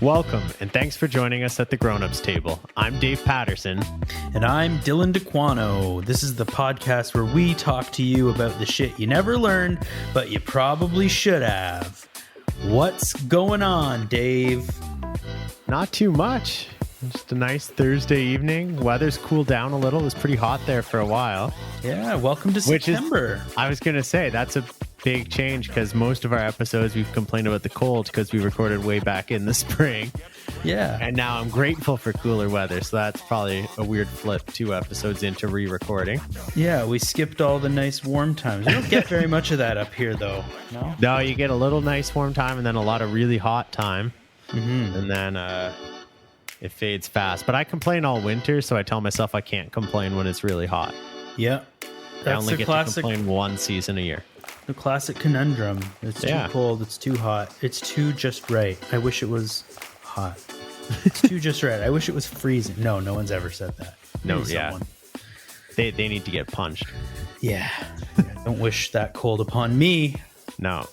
Welcome, and thanks for joining us at the Grown-Ups Table. I'm Dave Patterson. And I'm Dylan DeQuano. This is the podcast where we talk to you about the shit you never learned, but you probably should have. What's going on, Dave? Not too much. Just a nice Thursday evening. Weather's cooled down a little. It was pretty hot there for a while. Yeah, welcome to September. I was going to say, that's a big change because most of our episodes we've complained about the cold because we recorded way back in the spring. Yeah. And now I'm grateful for cooler weather. So that's probably a weird flip 2 episodes into re-recording. Yeah, we skipped all the nice warm times. We don't get very much of that up here, though. No, you get a little nice warm time and then a lot of really hot time. Mm-hmm. And then it fades fast. But I complain all winter, so I tell myself I can't complain when it's really hot. Yeah. I only get to complain one season a year. The classic conundrum. It's too cold, it's too hot, it's too just right. I wish it was hot. It's too just right. I wish it was freezing. No one's ever said that. No, yeah. They need to get punched. Yeah. Don't wish that cold upon me. No.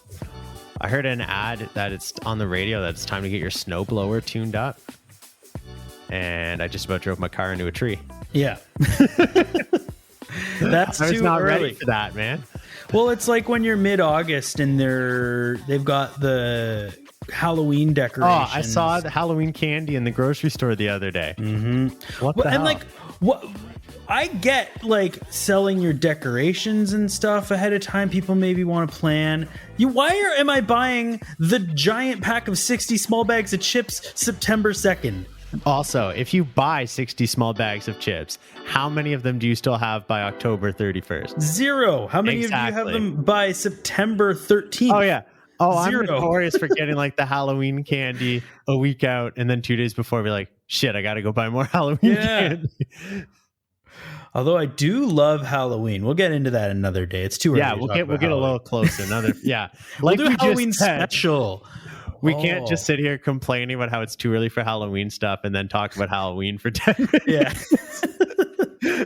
I heard an ad that it's on the radio that it's time to get your snowblower tuned up. And I just about drove my car into a tree. Yeah. That's I was too not early ready for that, man. Well, it's like when you're mid-August and they've got the Halloween decorations. Oh, I saw the Halloween candy in the grocery store the other day. Mm-hmm. What the hell? And like, what? I get like selling your decorations and stuff ahead of time. People maybe want to plan. Am I buying the giant pack of 60 small bags of chips September 2nd? Also, if you buy 60 small bags of chips, how many of them do you still have by October 31st? 0. How many of you have them by September 13th? Oh, yeah. Oh, 0. I'm notorious for getting like the Halloween candy a week out and then 2 days before be like, shit, I got to go buy more Halloween candy. Although I do love Halloween. We'll get into that another day. It's too early. Yeah, we'll get a little closer. Like we'll do Halloween special. We can't just sit here complaining about how it's too early for Halloween stuff and then talk about Halloween for 10 minutes. Yeah.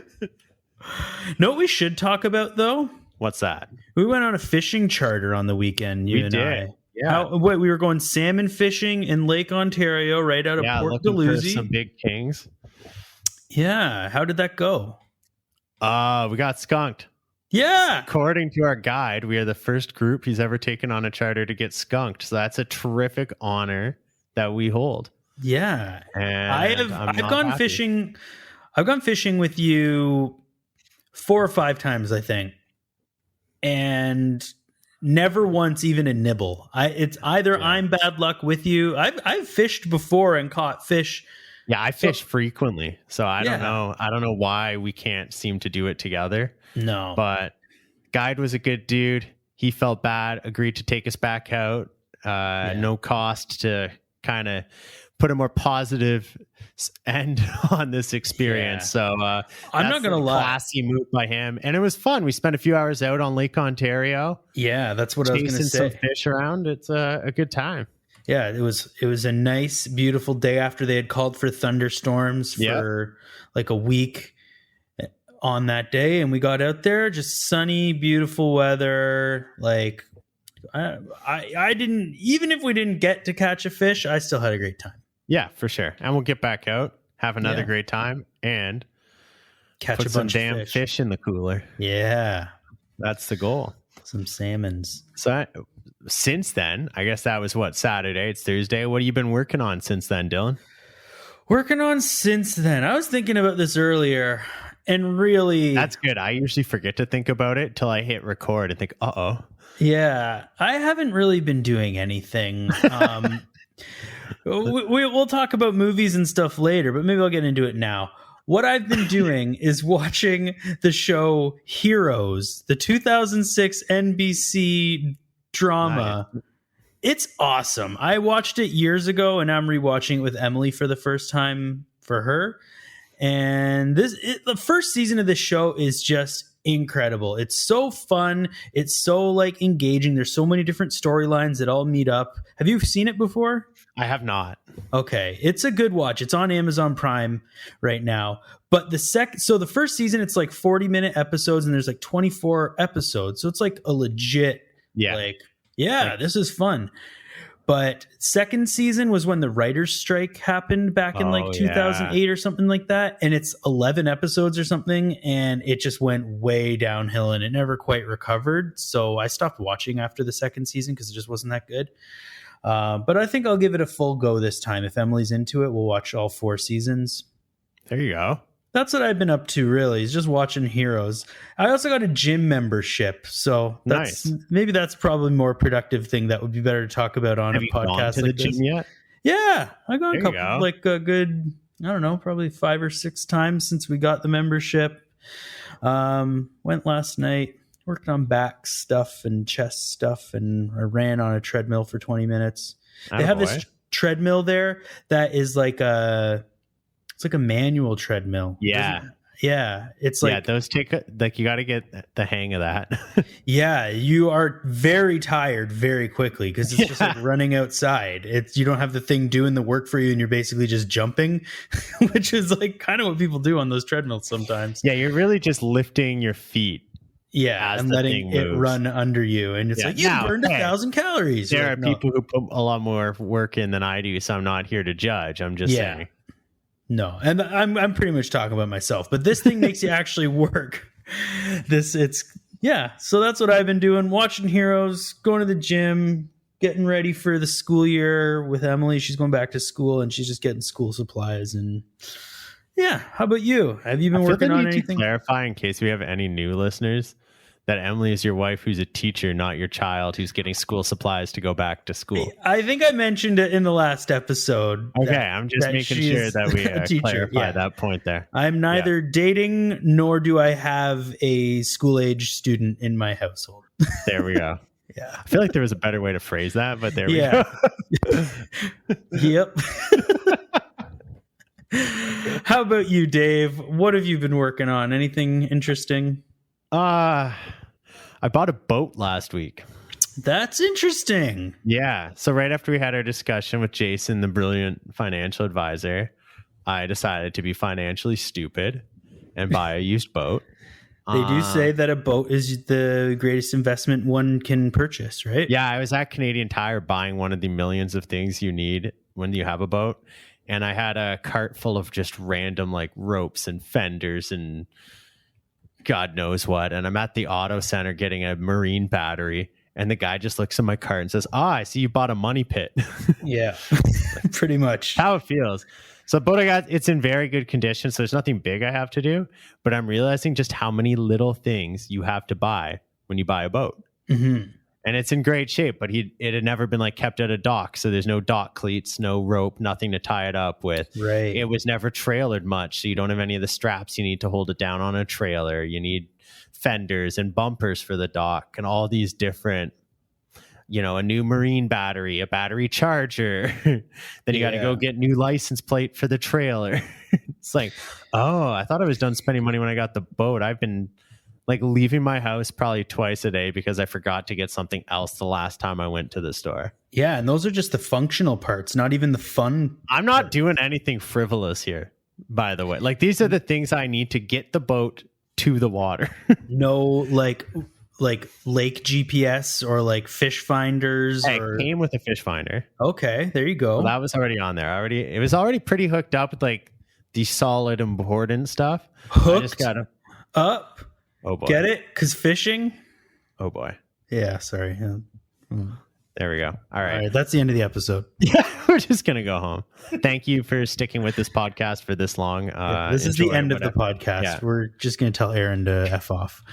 Know what we should talk about, though? What's that? We went on a fishing charter on the weekend, you and I. Yeah. We were going salmon fishing in Lake Ontario, right out of Port Dalhousie. Some big kings. Yeah. How did that go? We got skunked. Yeah. According to our guide, we are the first group he's ever taken on a charter to get skunked. So that's a terrific honor that we hold. Yeah. And I've gone fishing. I've gone fishing with you 4 or 5 times, I think. And never once even a nibble. It's either I'm bad luck with you. I've fished before and caught fish. Yeah, I fish frequently. So I don't know. I don't know why we can't seem to do it together. No. But guide was a good dude. He felt bad, agreed to take us back out. No cost to kind of put a more positive end on this experience. So I'm not going to lie. Classy move by him. And it was fun. We spent a few hours out on Lake Ontario. Yeah, that's what I was going to say. Chasing some fish around. It's a good time. Yeah, it was a nice, beautiful day after they had called for thunderstorms for like a week on that day, and we got out there, just sunny, beautiful weather. Like I didn't, even if we didn't get to catch a fish, I still had a great time. Yeah, for sure. And we'll get back out, have another great time, and catch put some damn fish in the cooler. Yeah, that's the goal. Some salmons. So since then, I guess that was Saturday. It's Thursday. What have you been working on since then, Dylan? Working on since then. I was thinking about this earlier, and really, that's good. I usually forget to think about it till I hit record and think, uh-oh. Yeah, I haven't really been doing anything. We'll talk about movies and stuff later, but maybe I'll get into it now. What I've been doing is watching the show Heroes, the 2006 NBC drama. Nice. It's awesome. I watched it years ago, and I'm rewatching it with Emily for the first time for her. And the first season of this show is just incredible. It's so fun. It's so like engaging. There's so many different storylines that all meet up. Have you seen it before? I have not. Okay. It's a good watch. It's on Amazon Prime right now. But the first season, it's like 40-minute episodes, and there's like 24 episodes. So it's like a legit, this is fun. But second season was when the writer's strike happened back in like 2008 or something like that. And it's 11 episodes or something. And it just went way downhill and it never quite recovered. So I stopped watching after the second season because it just wasn't that good. But I think I'll give it a full go this time. If Emily's into it, we'll watch all 4 seasons. There you go. That's what I've been up to, really, is just watching Heroes. I also got a gym membership, so maybe that's probably a more productive thing that would be better to talk about on a podcast like this. Gym yet? Yeah, I got a couple, like a good, I don't know, probably 5 or 6 times since we got the membership. Went last night, worked on back stuff and chest stuff, and I ran on a treadmill for 20 minutes. They have this treadmill there that is like it's like a manual treadmill. Yeah. Yeah. It's like, those take you got to get the hang of that. Yeah. You are very tired very quickly because it's just like running outside. You don't have the thing doing the work for you and you're basically just jumping, which is like kind of what people do on those treadmills sometimes. Yeah. You're really just lifting your feet. Yeah, and letting it run under you. And it's like, you burned 1,000 calories. There are people who put a lot more work in than I do, so I'm not here to judge. I'm just saying. No, and I'm pretty much talking about myself, but this thing makes you actually work. So that's what I've been doing, watching Heroes, going to the gym, getting ready for the school year with Emily. She's going back to school and she's just getting school supplies. And how about you? Have you been working on anything? Clarify in case we have any new listeners that Emily is your wife who's a teacher, not your child who's getting school supplies to go back to school. I think I mentioned it in the last episode. Okay, I'm just making sure that we clarify that point there. I'm neither dating nor do I have a school-age student in my household. There we go. Yeah. I feel like there was a better way to phrase that, but there we go. Yep. How about you, Dave? What have you been working on? Anything interesting? I bought a boat last week. That's interesting. Yeah. So right after we had our discussion with Jason, the brilliant financial advisor, I decided to be financially stupid and buy a used boat. They do say that a boat is the greatest investment one can purchase, right? Yeah. I was at Canadian Tire buying one of the millions of things you need when you have a boat. And I had a cart full of just random like ropes and fenders and God knows what. And I'm at the auto center getting a marine battery. And the guy just looks at my cart and says, I see you bought a money pit. Yeah, pretty much. How it feels. So the boat I got, it's in very good condition. So there's nothing big I have to do. But I'm realizing just how many little things you have to buy when you buy a boat. Mm-hmm. And it's in great shape, but it had never been like kept at a dock. So there's no dock cleats, no rope, nothing to tie it up with. Right. It was never trailered much. So you don't have any of the straps you need to hold it down on a trailer. You need fenders and bumpers for the dock and all these different, a new marine battery, a battery charger. Then you got to go get new license plate for the trailer. It's like, I thought I was done spending money when I got the boat. I've been like leaving my house probably twice a day because I forgot to get something else the last time I went to the store. Yeah, and those are just the functional parts, not even the fun. I'm not doing anything frivolous here, by the way. Like these are the things I need to get the boat to the water. No, like lake GPS or like fish finders. It came with a fish finder. Okay, there you go. Well, that was already on there. It was already pretty hooked up with like the solid important stuff. Hooked I just got up. Oh boy. Get it? Because fishing? Oh boy. Yeah, sorry. Yeah. There we go. All right. That's the end of the episode. Yeah, we're just going to go home. Thank you for sticking with this podcast for this long. This is the end of the podcast. Yeah. We're just going to tell Erin to F off.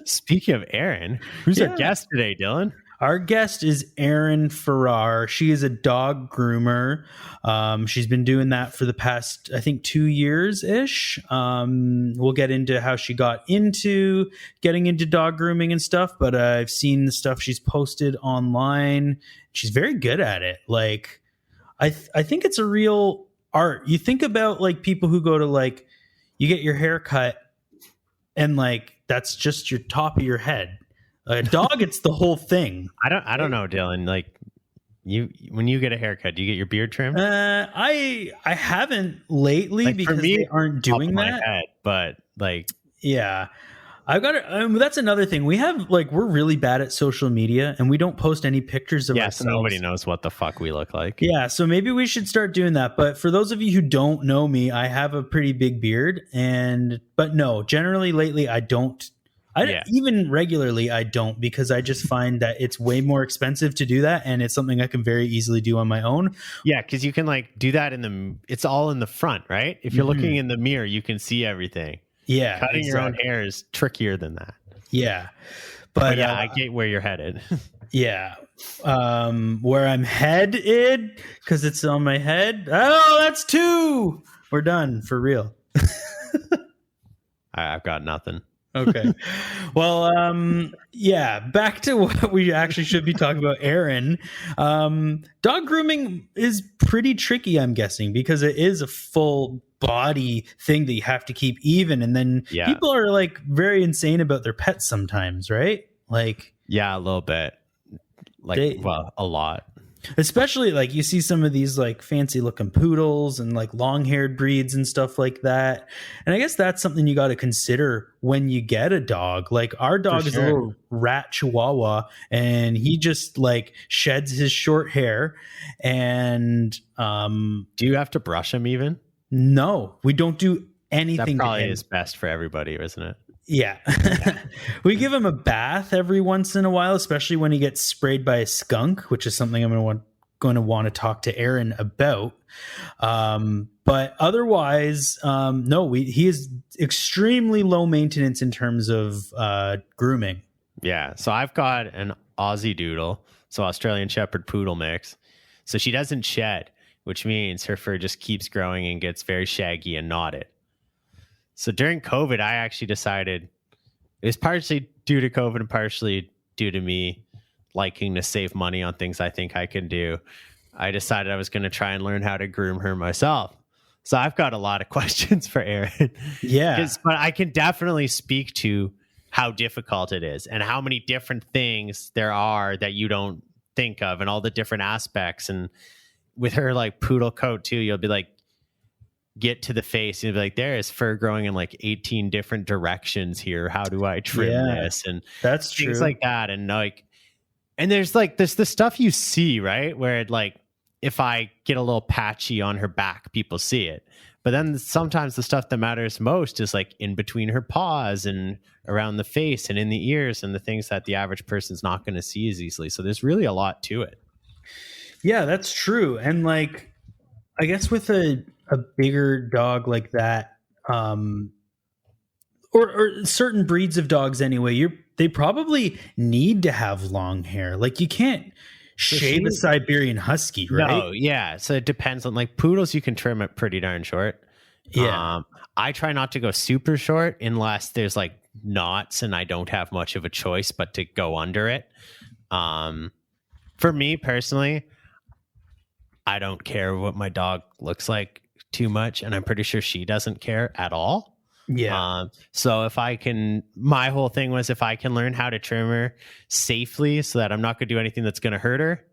Speaking of Erin, who's our guest today, Dylan? Our guest is Erin Farrar. She is a dog groomer. She's been doing that for the past, I think, 2 years-ish. We'll get into how she got into getting into dog grooming and stuff, but I've seen the stuff she's posted online. She's very good at it. Like, I think it's a real art. You think about, like, people who go to, like, you get your hair cut and, like, that's just your top of your head. A dog, it's the whole thing. I don't know, Dylan. Like when you get a haircut, do you get your beard trimmed? I haven't lately, like, because they aren't doing that. Head, but like, yeah. I've got it. That's another thing. We're really bad at social media and we don't post any pictures of ourselves. So nobody knows what the fuck we look like. Yeah. So maybe we should start doing that. But for those of you who don't know me, I have a pretty big beard but no, generally lately I don't. Even regularly, I don't, because I just find that it's way more expensive to do that. And it's something I can very easily do on my own. Yeah. Cause you can like do that it's all in the front, right? If you're looking in the mirror, you can see everything. Yeah. Cutting your own hair is trickier than that. Yeah. But yeah, I get where you're headed. Yeah. Where I'm headed, because it's on my head. Oh, that's 2. We're done for real. I've got nothing. Okay. Well, back to what we actually should be talking about, Erin. Dog grooming is pretty tricky, I'm guessing, because it is a full body thing that you have to keep even. And then people are like very insane about their pets sometimes, right? Like, yeah, a little bit. A lot. Especially like you see some of these like fancy looking poodles and like long haired breeds and stuff like that. And I guess that's something you got to consider when you get a dog. Like our dog is a little rat chihuahua and he just like sheds his short hair. And do you have to brush him even? No, we don't do anything. That probably is best for everybody, isn't it? Yeah. We give him a bath every once in a while, especially when he gets sprayed by a skunk, which is something I'm going to want to talk to Erin about. But otherwise, no, he is extremely low maintenance in terms of grooming. Yeah. So I've got an Aussie Doodle, so Australian Shepherd Poodle mix. So she doesn't shed, which means her fur just keeps growing and gets very shaggy and knotted. So during COVID, I actually decided it was partially due to COVID and partially due to me liking to save money on things I think I can do. I decided I was going to try and learn how to groom her myself. So I've got a lot of questions for Erin. Yeah. But I can definitely speak to how difficult it is and how many different things there are that you don't think of and all the different aspects. And with her like poodle coat too, you'll be like, get to the face and be like, there is fur growing in like 18 different directions here. How do I trim this? And that's things true. like that. And like, and there's the stuff you see, right? Where it, like, if I get a little patchy on her back, people see it. But then sometimes the stuff that matters most is like in between her paws and around the face and in the ears and the things that the average person's not going to see as easily. So there's really a lot to it. Yeah, that's true. And like, I guess with a bigger dog like that, or certain breeds of dogs anyway, they probably need to have long hair. Like you can't shave a Siberian Husky, right? No, yeah. So it depends on like poodles, you can trim it pretty darn short. Yeah. I try not to go super short unless there's like knots and I don't have much of a choice but to go under it. For me personally, I don't care what my dog looks like too much, and I'm pretty sure she doesn't care at all. Yeah. So if I can, my whole thing was if I can learn how to trim her safely so that I'm not going to do anything that's going to hurt her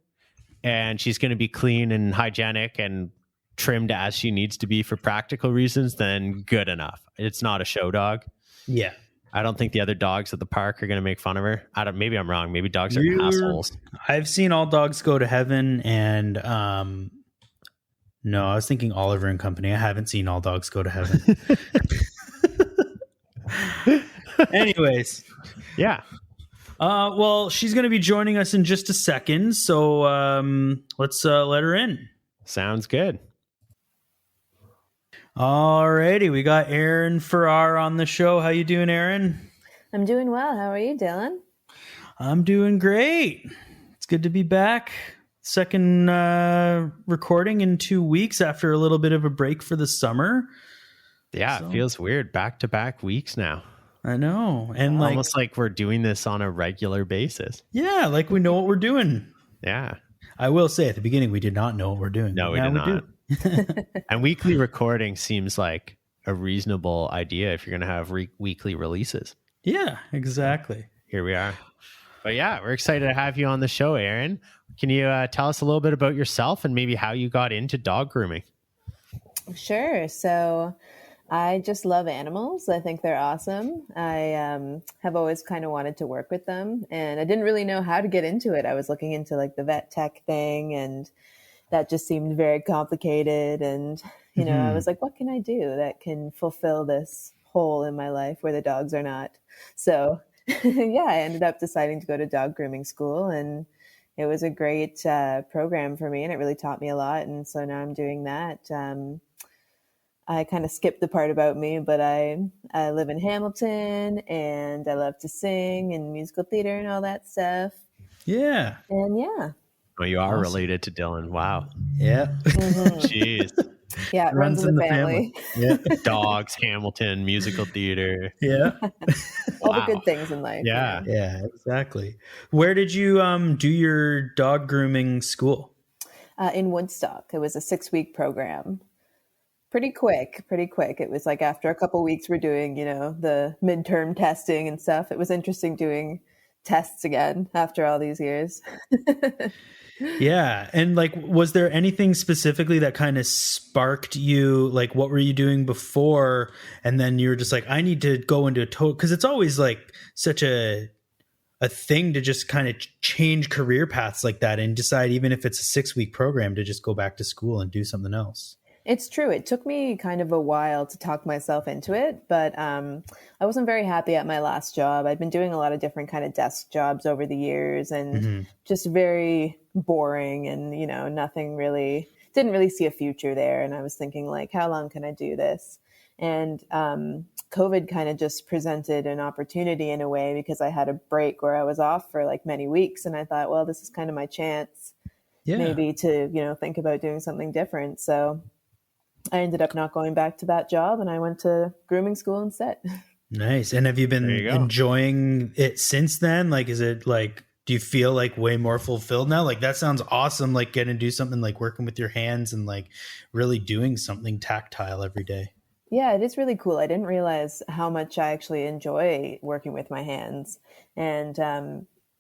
and she's going to be clean and hygienic and trimmed as she needs to be for practical reasons, then good enough. It's not a show dog. Yeah. I don't think the other dogs at the park are going to make fun of her. Maybe I'm wrong. Maybe dogs are assholes. I've seen All Dogs Go to Heaven and no, I was thinking Oliver and Company. I haven't seen All Dogs Go to Heaven. Anyways. Yeah. Well, she's going to be joining us in just a second. So let's let her in. Sounds good. Alrighty, we got Erin Farrar on the show. How you doing, Erin? I'm doing well. How are you, Dylan? I'm doing great. It's good to be back. Second recording in 2 weeks after a little bit of a break for the summer. Yeah, so, it feels weird. Back-to-back weeks now. I know. And almost like we're doing this on a regular basis. Yeah, like we know what we're doing. Yeah. I will say at the beginning, we did not know what we're doing. No, we did not. And weekly recording seems like a reasonable idea if you're going to have weekly releases. Yeah, exactly. Here we are. But yeah, we're excited to have you on the show, Erin. Can you tell us a little bit about yourself and maybe how you got into dog grooming? Sure. So I just love animals. I think they're awesome. I have always kind of wanted to work with them, and I didn't really know how to get into it. I was looking into like the vet tech thing, and that just seemed very complicated. And, I was like, what can I do that can fulfill this hole in my life where the dogs are not? So, yeah, I ended up deciding to go to dog grooming school, and it was a great program for me, and it really taught me a lot. And so now I'm doing that. I kind of skipped the part about me, but I live in Hamilton, and I love to sing and musical theater and all that stuff. Yeah. And yeah. Well, you are related to Dylan. Wow. Yeah. Jeez. Yeah, it runs in the family. Yeah. Dogs, Hamilton, musical theater. Yeah. All the good things in life. Yeah. Yeah, exactly. Where did you do your dog grooming school? In Woodstock. It was a 6-week program. Pretty quick. It was like after a couple weeks we're doing, the midterm testing and stuff. It was interesting doing tests again after all these years. Yeah. And like, was there anything specifically that kind of sparked you? Like, what were you doing before? And then you were just like, I need to go into a total, because it's always like such a thing to just kind of change career paths like that and decide, even if it's a 6-week program, to just go back to school and do something else. It's true. It took me kind of a while to talk myself into it, but I wasn't very happy at my last job. I'd been doing a lot of different kind of desk jobs over the years, and just very boring, and nothing really, didn't really see a future there. And I was thinking, like, how long can I do this? And COVID kind of just presented an opportunity in a way, because I had a break where I was off for like many weeks, and I thought, well, this is kind of my chance maybe to think about doing something different. So I ended up not going back to that job, and I went to grooming school instead. Nice. And have you been enjoying it since then? Like, is it like, do you feel like way more fulfilled now? Like, that sounds awesome. Like getting to do something like working with your hands and like really doing something tactile every day. Yeah, it is really cool. I didn't realize how much I actually enjoy working with my hands. And,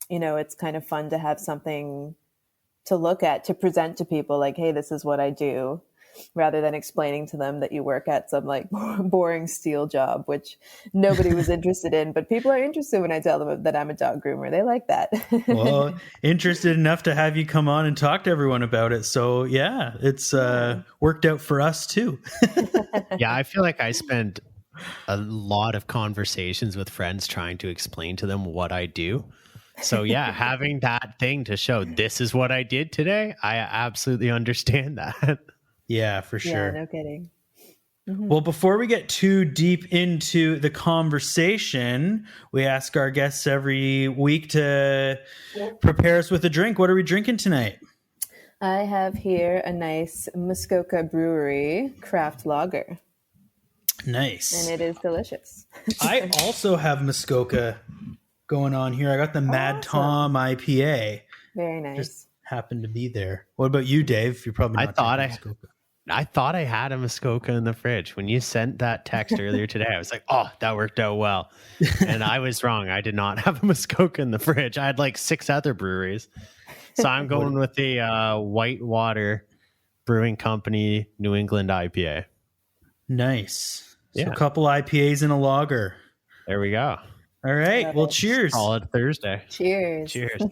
it's kind of fun to have something to look at, to present to people like, hey, this is what I do, rather than explaining to them that you work at some like boring steel job, which nobody was interested in. But people are interested when I tell them that I'm a dog groomer. They like that. Well, interested enough to have you come on and talk to everyone about it. So yeah, it's worked out for us too. Yeah, I feel like I spend a lot of conversations with friends trying to explain to them what I do. So yeah, having that thing to show this is what I did today, I absolutely understand that. Yeah, for sure. Yeah, no kidding. Well, before we get too deep into the conversation, we ask our guests every week to prepare us with a drink. What are we drinking tonight? I have here a nice Muskoka Brewery craft lager. Nice. And it is delicious. I also have Muskoka going on here. I got the Mad Tom IPA. Very nice. Just happened to be there. What about you, Dave? You're probably not Muskoka. I thought I had a Muskoka in the fridge. When you sent that text earlier today, I was like, oh, that worked out well. And I was wrong. I did not have a Muskoka in the fridge. I had like 6 other breweries. So I'm going with the Whitewater Brewing Company New England IPA. Nice. Yeah. So a couple IPAs and a lager. There we go. All right. Well, cheers. Call it Thursday. Cheers. Cheers.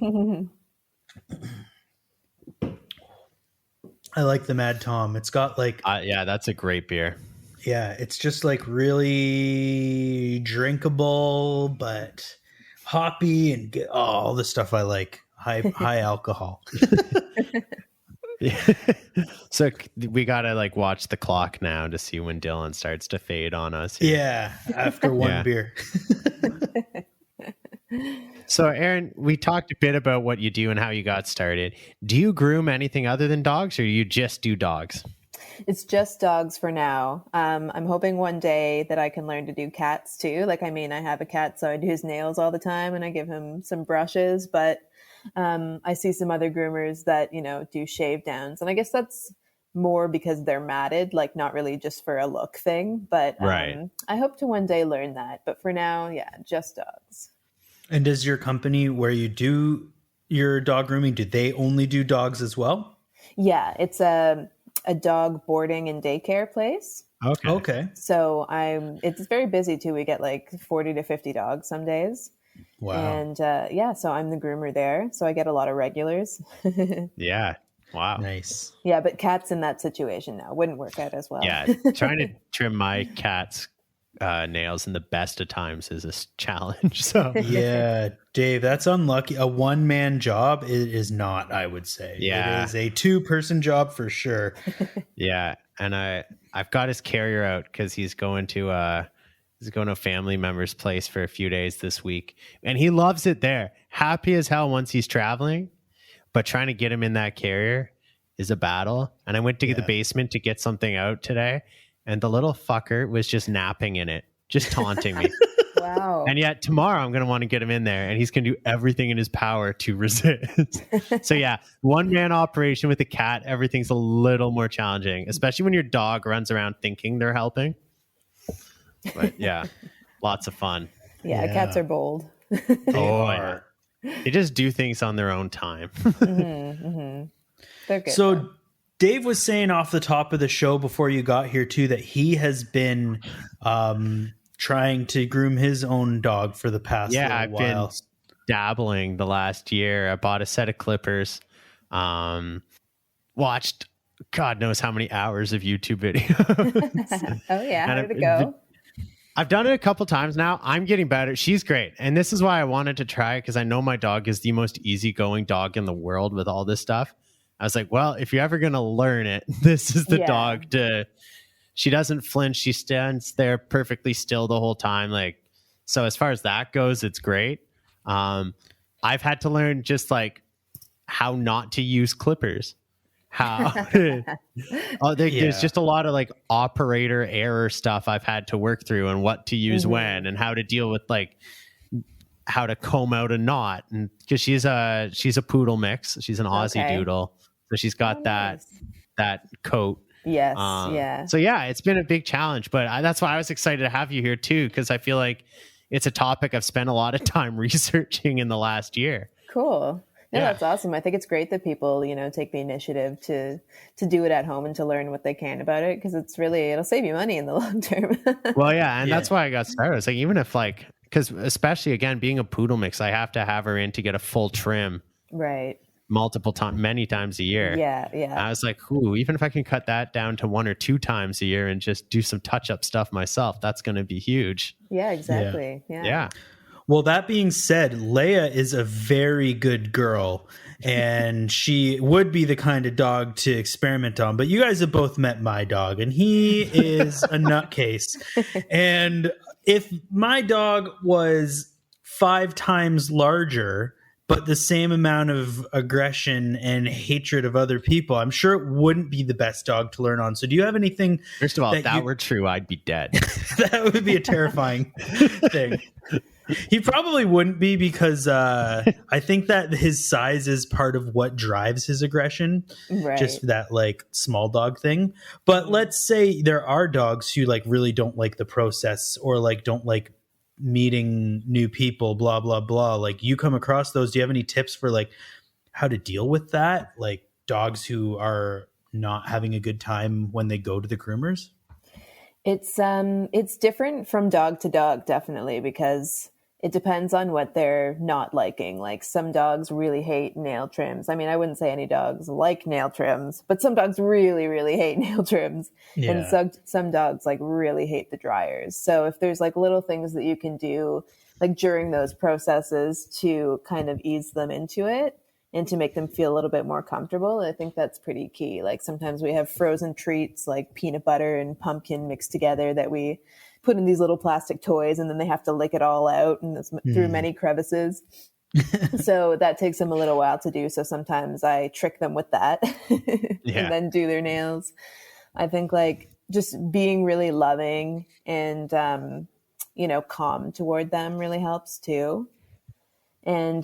I like the Mad Tom. It's got like... yeah, that's a great beer. Yeah, it's just like really drinkable, but hoppy and all the stuff I like. High alcohol. So we gotta like watch the clock now to see when Dylan starts to fade on us. Yeah, after one beer. So Erin, we talked a bit about what you do and how you got started. Do you groom anything other than dogs, or you just do dogs? It's just dogs for now. I'm hoping one day that I can learn to do cats too. Like, I have a cat, so I do his nails all the time and I give him some brushes, but I see some other groomers that, do shave downs. And I guess that's more because they're matted, like not really just for a look thing. But right. I hope to one day learn that. But for now, yeah, just dogs. And does your company where you do your dog grooming, do they only do dogs as well? Yeah, it's a dog boarding and daycare place. Okay. So it's very busy too. We get like 40 to 50 dogs some days. Wow. And so I'm the groomer there. So I get a lot of regulars. Yeah. Wow. Nice. Yeah, but cats in that situation now wouldn't work out as well. Yeah. Trying to trim my cat's nails in the best of times is a challenge. So Yeah, Dave, that's unlucky. A one-man job, it is not, I would say. Yeah. It is a two-person job for sure. Yeah. And I've got his carrier out because he's going to a family member's place for a few days this week. And he loves it there. Happy as hell once he's traveling. But trying to get him in that carrier is a battle. And I went to the basement to get something out today. And the little fucker was just napping in it, just taunting me. Wow. And yet tomorrow I'm going to want to get him in there and he's going to do everything in his power to resist. So yeah, one-man operation with a cat, everything's a little more challenging, especially when your dog runs around thinking they're helping. But yeah, lots of fun. Yeah, cats are bold. Yeah. They just do things on their own time. They're good. So Dave was saying off the top of the show before you got here too that he has been trying to groom his own dog for the past little I've while. been dabbling the last year. I bought a set of clippers, watched God knows how many hours of YouTube videos. Oh yeah, how did it go? I've done it a couple times now. I'm getting better. She's great. And this is why I wanted to try it, because I know my dog is the most easygoing dog in the world with all this stuff. I was like, well, if you're ever going to learn it, this is the dog to... She doesn't flinch. She stands there perfectly still the whole time. Like, so as far as that goes, it's great. I've had to learn just like how not to use clippers. There's just a lot of like operator error stuff I've had to work through, and what to use when, and how to deal with like how to comb out a knot. And because she's a poodle mix, she's an Aussie doodle, so she's got that coat. Yes. So yeah, it's been a big challenge, but that's why I was excited to have you here too, because I feel like it's a topic I've spent a lot of time researching in the last year. Cool. No, that's awesome. I think it's great that people, take the initiative to do it at home and to learn what they can about it, because it'll save you money in the long term. Well, yeah, and that's why I got started. It's like, even if because especially again being a poodle mix, I have to have her in to get a full trim, right? Many times a year. Yeah. I was like, even if I can cut that down to 1 or 2 times a year and just do some touch-up stuff myself, that's going to be huge. Yeah, exactly. Yeah. Well, that being said, Leia is a very good girl, and she would be the kind of dog to experiment on. But you guys have both met my dog, and he is a nutcase. And if my dog was 5 times larger, but the same amount of aggression and hatred of other people, I'm sure it wouldn't be the best dog to learn on. So do you have anything? First of all, if that were true, I'd be dead. That would be a terrifying thing. He probably wouldn't be, because I think that his size is part of what drives his aggression. Right. Just that like small dog thing. But let's say there are dogs who like really don't like the process, or like don't like meeting new people, blah blah blah. Like, you come across those, do you have any tips for like how to deal with that, like dogs who are not having a good time when they go to the groomers? It's different from dog to dog, definitely, because it depends on what they're not liking. Like, some dogs really hate nail trims. I mean, I wouldn't say any dogs like nail trims, but some dogs really, really hate nail trims. Yeah. And some dogs like really hate the dryers. So if there's like little things that you can do like during those processes to kind of ease them into it and to make them feel a little bit more comfortable, I think that's pretty key. Like, sometimes we have frozen treats like peanut butter and pumpkin mixed together that we put in these little plastic toys, and then they have to lick it all out and through many crevices. So that takes them a little while to do. So sometimes I trick them with that and then do their nails. I think like just being really loving and, calm toward them really helps too. And,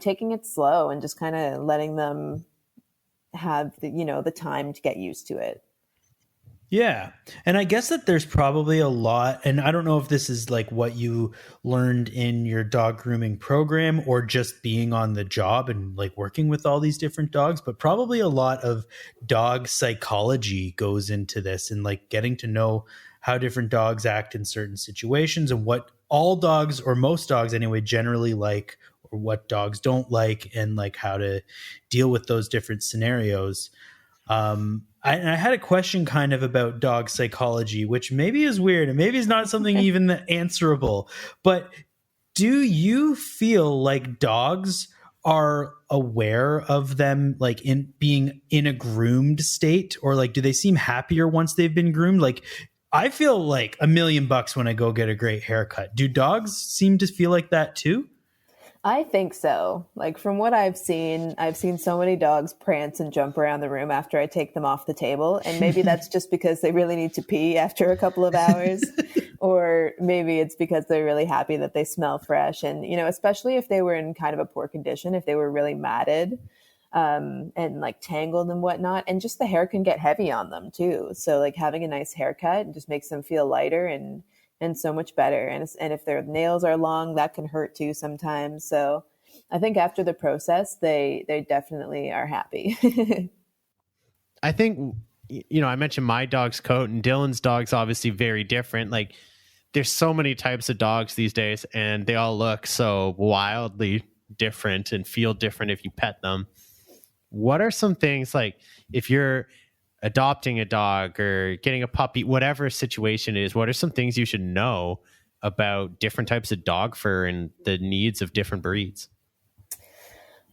taking it slow and just kind of letting them have the time to get used to it. Yeah. And I guess that there's probably a lot, and I don't know if this is like what you learned in your dog grooming program or just being on the job and like working with all these different dogs, but probably a lot of dog psychology goes into this and like getting to know how different dogs act in certain situations and what all dogs, or most dogs anyway, generally like, or what dogs don't like, and like how to deal with those different scenarios. I had a question kind of about dog psychology, which maybe is weird and maybe is not something even answerable. But do you feel like dogs are aware of them, like in being in a groomed state, or like do they seem happier once they've been groomed? Like I feel like $1,000,000 when I go get a great haircut. Do dogs seem to feel like that too? I think so. Like from what I've seen so many dogs prance and jump around the room after I take them off the table. And maybe that's just because they really need to pee after a couple of hours. Or maybe it's because they're really happy that they smell fresh. And, you know, especially if they were in kind of a poor condition, if they were really matted and like tangled and whatnot. And just the hair can get heavy on them too. So like having a nice haircut just makes them feel lighter and so much better. And if their nails are long, that can hurt too sometimes. So I think after the process, they definitely are happy. I think, you know, I mentioned my dog's coat, and Dylan's dog's obviously very different. Like there's so many types of dogs these days, and they all look so wildly different and feel different if you pet them. What are some things, like if you're adopting a dog or getting a puppy, whatever situation it is, what are some things you should know about different types of dog fur and the needs of different breeds?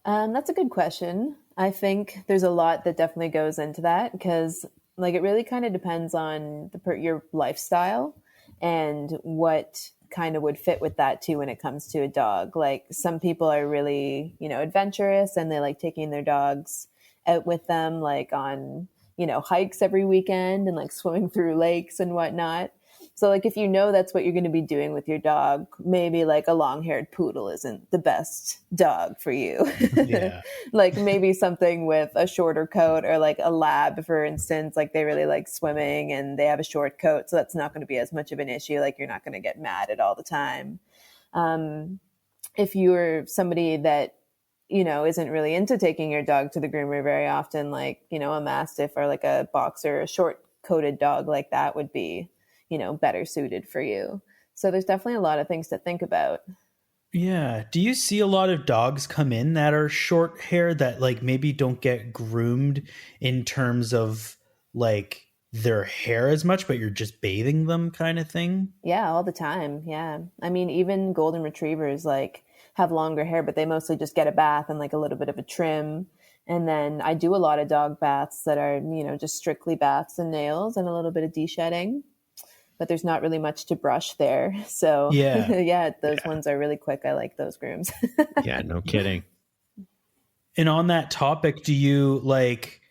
That's a good question. I think there's a lot that definitely goes into that because like it really kind of depends on your lifestyle and what kind of would fit with that too when it comes to a dog. Like some people are really, you know, adventurous and they like taking their dogs out with them like on, you know, hikes every weekend and like swimming through lakes and whatnot. So like if you know that's what you're going to be doing with your dog, maybe like a long-haired poodle isn't the best dog for you. Yeah. Like maybe something with a shorter coat, or like a lab, for instance, like they really like swimming and they have a short coat. So that's not going to be as much of an issue. Like you're not going to get mad at all the time. If you're somebody that, you know, isn't really into taking your dog to the groomer very often, like, you know, a Mastiff or like a boxer, a short coated dog like that would be, you know, better suited for you. So there's definitely a lot of things to think about. Yeah. Do you see a lot of dogs come in that are short hair that like maybe don't get groomed in terms of like their hair as much, but you're just bathing them kind of thing? Yeah, all the time. Yeah. I mean, even golden retrievers like have longer hair, but they mostly just get a bath and like a little bit of a trim. And then I do a lot of dog baths that are, you know, just strictly baths and nails and a little bit of de-shedding. But there's not really much to brush there. So Yeah. those ones are really quick. I like those grooms. Yeah, no kidding. And on that topic, do you like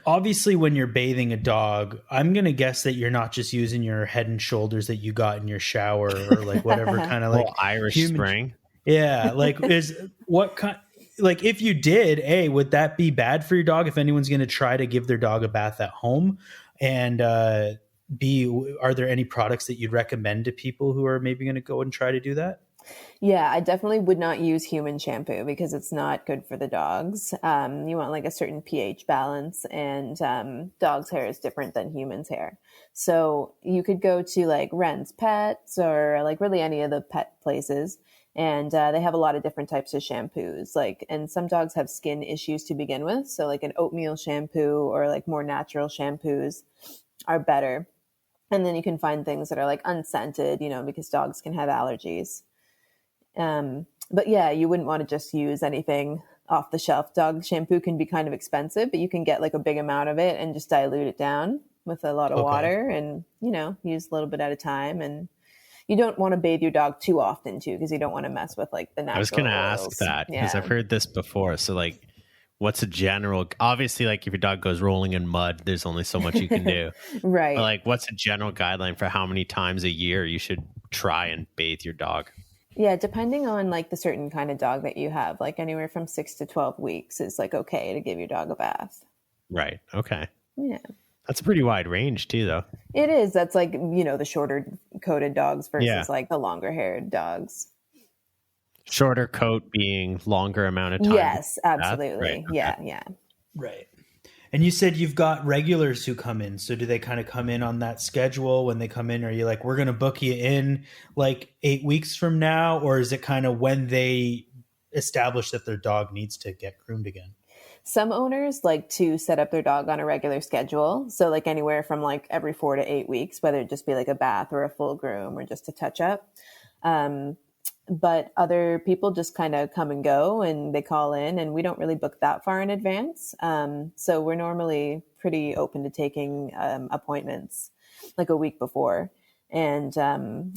obviously when you're bathing a dog, I'm going to guess that you're not just using your Head and Shoulders that you got in your shower or like whatever kind of like Irish Spring. Yeah. Like is what kind, like if you did, A, would that be bad for your dog if anyone's going to try to give their dog a bath at home? And, B, are there any products that you'd recommend to people who are maybe going to go and try to do that? Yeah, I definitely would not use human shampoo because it's not good for the dogs. You want like a certain pH balance, and dog's hair is different than human's hair. So you could go to like Ren's Pets or like really any of the pet places, and they have a lot of different types of shampoos. Like, and some dogs have skin issues to begin with, so like an oatmeal shampoo or like more natural shampoos are better. And then you can find things that are like unscented, you know, because dogs can have allergies. But yeah, you wouldn't want to just use anything off the shelf. Dog shampoo can be kind of expensive, but you can get like a big amount of it and just dilute it down with a lot of water and, you know, use a little bit at a time. And you don't want to bathe your dog too often too, because you don't want to mess with like the natural I was going to oils. ask that because I've heard this before. So like, what's a general, obviously like if your dog goes rolling in mud, there's only so much you can do. Right. But like what's a general guideline for how many times a year you should try and bathe your dog? Yeah, depending on like the certain kind of dog that you have, like anywhere from 6 to 12 weeks is like okay to give your dog a bath. Right. Okay. Yeah. That's a pretty wide range too, though. It is. That's like, the shorter coated dogs versus Yeah. like the longer haired dogs. Shorter coat being longer amount of time. Yes, absolutely. Right. Okay. Yeah. Right. And you said you've got regulars who come in. So do they kind of come in on that schedule when they come in? Are you like, we're going to book you in like 8 weeks from now? Or is it kind of when they establish that their dog needs to get groomed again? Some owners like to set up their dog on a regular schedule. So like anywhere from like every 4 to 8 weeks, whether it just be like a bath or a full groom or just a touch up. But other people just kind of come and go and they call in, and we don't really book that far in advance. So we're normally pretty open to taking appointments like a week before. And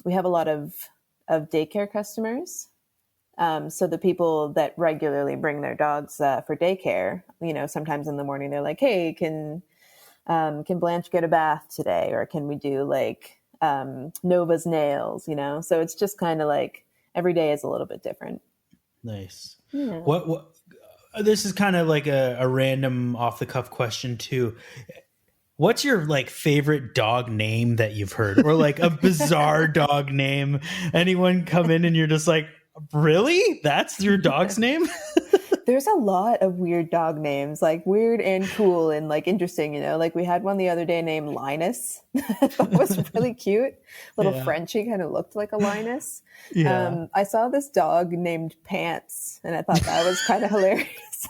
we have a lot of daycare customers. So the people that regularly bring their dogs for daycare, sometimes in the morning they're like, hey, can Blanche get a bath today? Or can we do like Nova's nails, So it's just kind of like, every day is a little bit different. Nice. Yeah. What this is kind of like a random off the cuff question too. What's your like favorite dog name that you've heard, or like a bizarre dog name? Anyone come in and you're just like, really? That's your dog's name? There's a lot of weird dog names, like weird and cool and like interesting, like we had one the other day named Linus. That was really cute. Little Frenchie, kind of looked like a Linus. Yeah. I saw this dog named Pants and I thought that was kind of hilarious.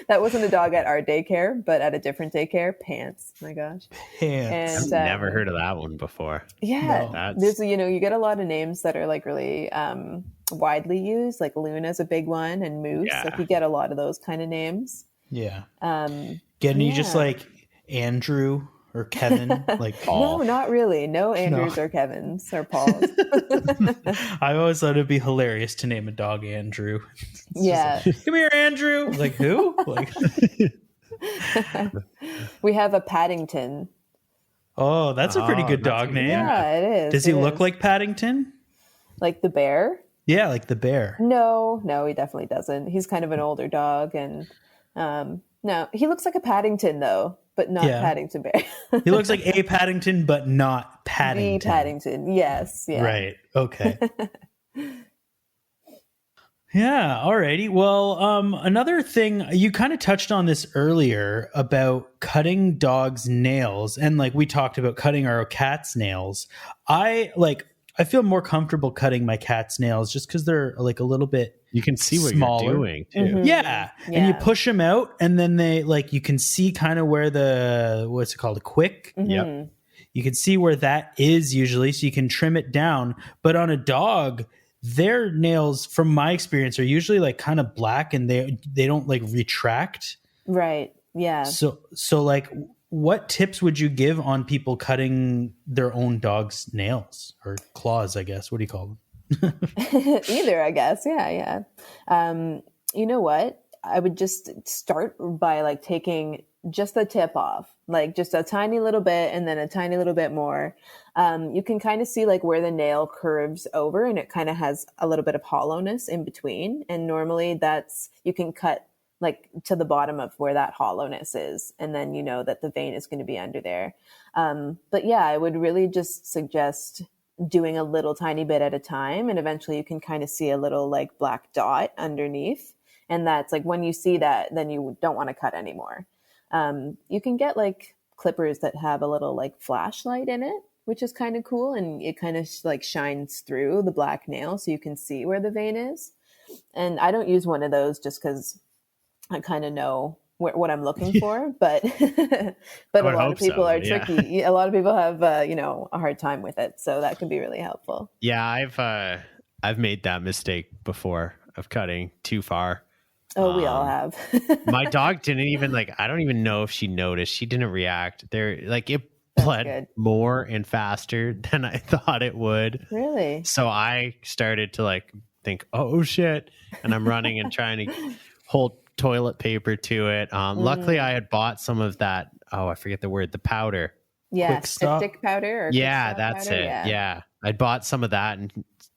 That wasn't a dog at our daycare, but at a different daycare. Pants. My gosh. Pants. And, I've never heard of that one before. Yeah. There's, you get a lot of names that are like really widely used, like Luna's a big one, and Moose. Yeah. Like you get a lot of those kind of names. Yeah. Getting you just like Andrew or Kevin, like Paul? No, not really. No Andrews or Kevins or Pauls. I always thought it'd be hilarious to name a dog Andrew. Yeah. Like, come here, Andrew. Like who? Like we have a Paddington. Oh, that's a pretty good dog name. Yeah, it is. Does he look like Paddington? Like the bear? Yeah, like the bear. No, he definitely doesn't. He's kind of an older dog, and no, he looks like a Paddington though, but not Paddington Bear. He looks like a Paddington, but not Paddington. The Paddington, yes. Yeah. Right. Okay. Yeah. Alrighty. Well, another thing, you kind of touched on this earlier about cutting dogs' nails, and like we talked about cutting our cat's nails. I feel more comfortable cutting my cat's nails just because they're like a little bit. You can see what smaller. you're doing too. Mm-hmm. Yeah. And you push them out, and then they like you can see kind of where what's it called, a quick. Mm-hmm. Yep. You can see where that is usually, so you can trim it down. But on a dog, their nails, from my experience, are usually like kind of black, and they don't like retract. Right. Yeah. So like, what tips would you give on people cutting their own dog's nails or claws, I guess? What do you call them? Either, I guess. Yeah. You know what? I would just start by like taking just the tip off, like just a tiny little bit and then a tiny little bit more. You can kind of see like where the nail curves over, and it kind of has a little bit of hollowness in between. And normally you can cut like to the bottom of where that hollowness is. And then you know that the vein is going to be under there. But yeah, I would really just suggest doing a little tiny bit at a time. And eventually you can kind of see a little like black dot underneath. And that's like, when you see that, then you don't want to cut anymore. You can get like clippers that have a little like flashlight in it, which is kind of cool. And it kind of like shines through the black nail so you can see where the vein is. And I don't use one of those just because I kind of know what I'm looking for, but a lot of people are tricky. A lot of people have, a hard time with it. So that can be really helpful. Yeah. I've made that mistake before of cutting too far. Oh, we all have. My dog didn't even I don't even know if she noticed. She didn't react. It bled more and faster than I thought it would. Really? So I started to think, oh shit. And I'm running and trying to hold toilet paper to it. Luckily I had bought some of that. Oh, I forget the word, the powder. Yeah. Styptic powder. Yeah, that's powder? It. Yeah. I'd bought some of that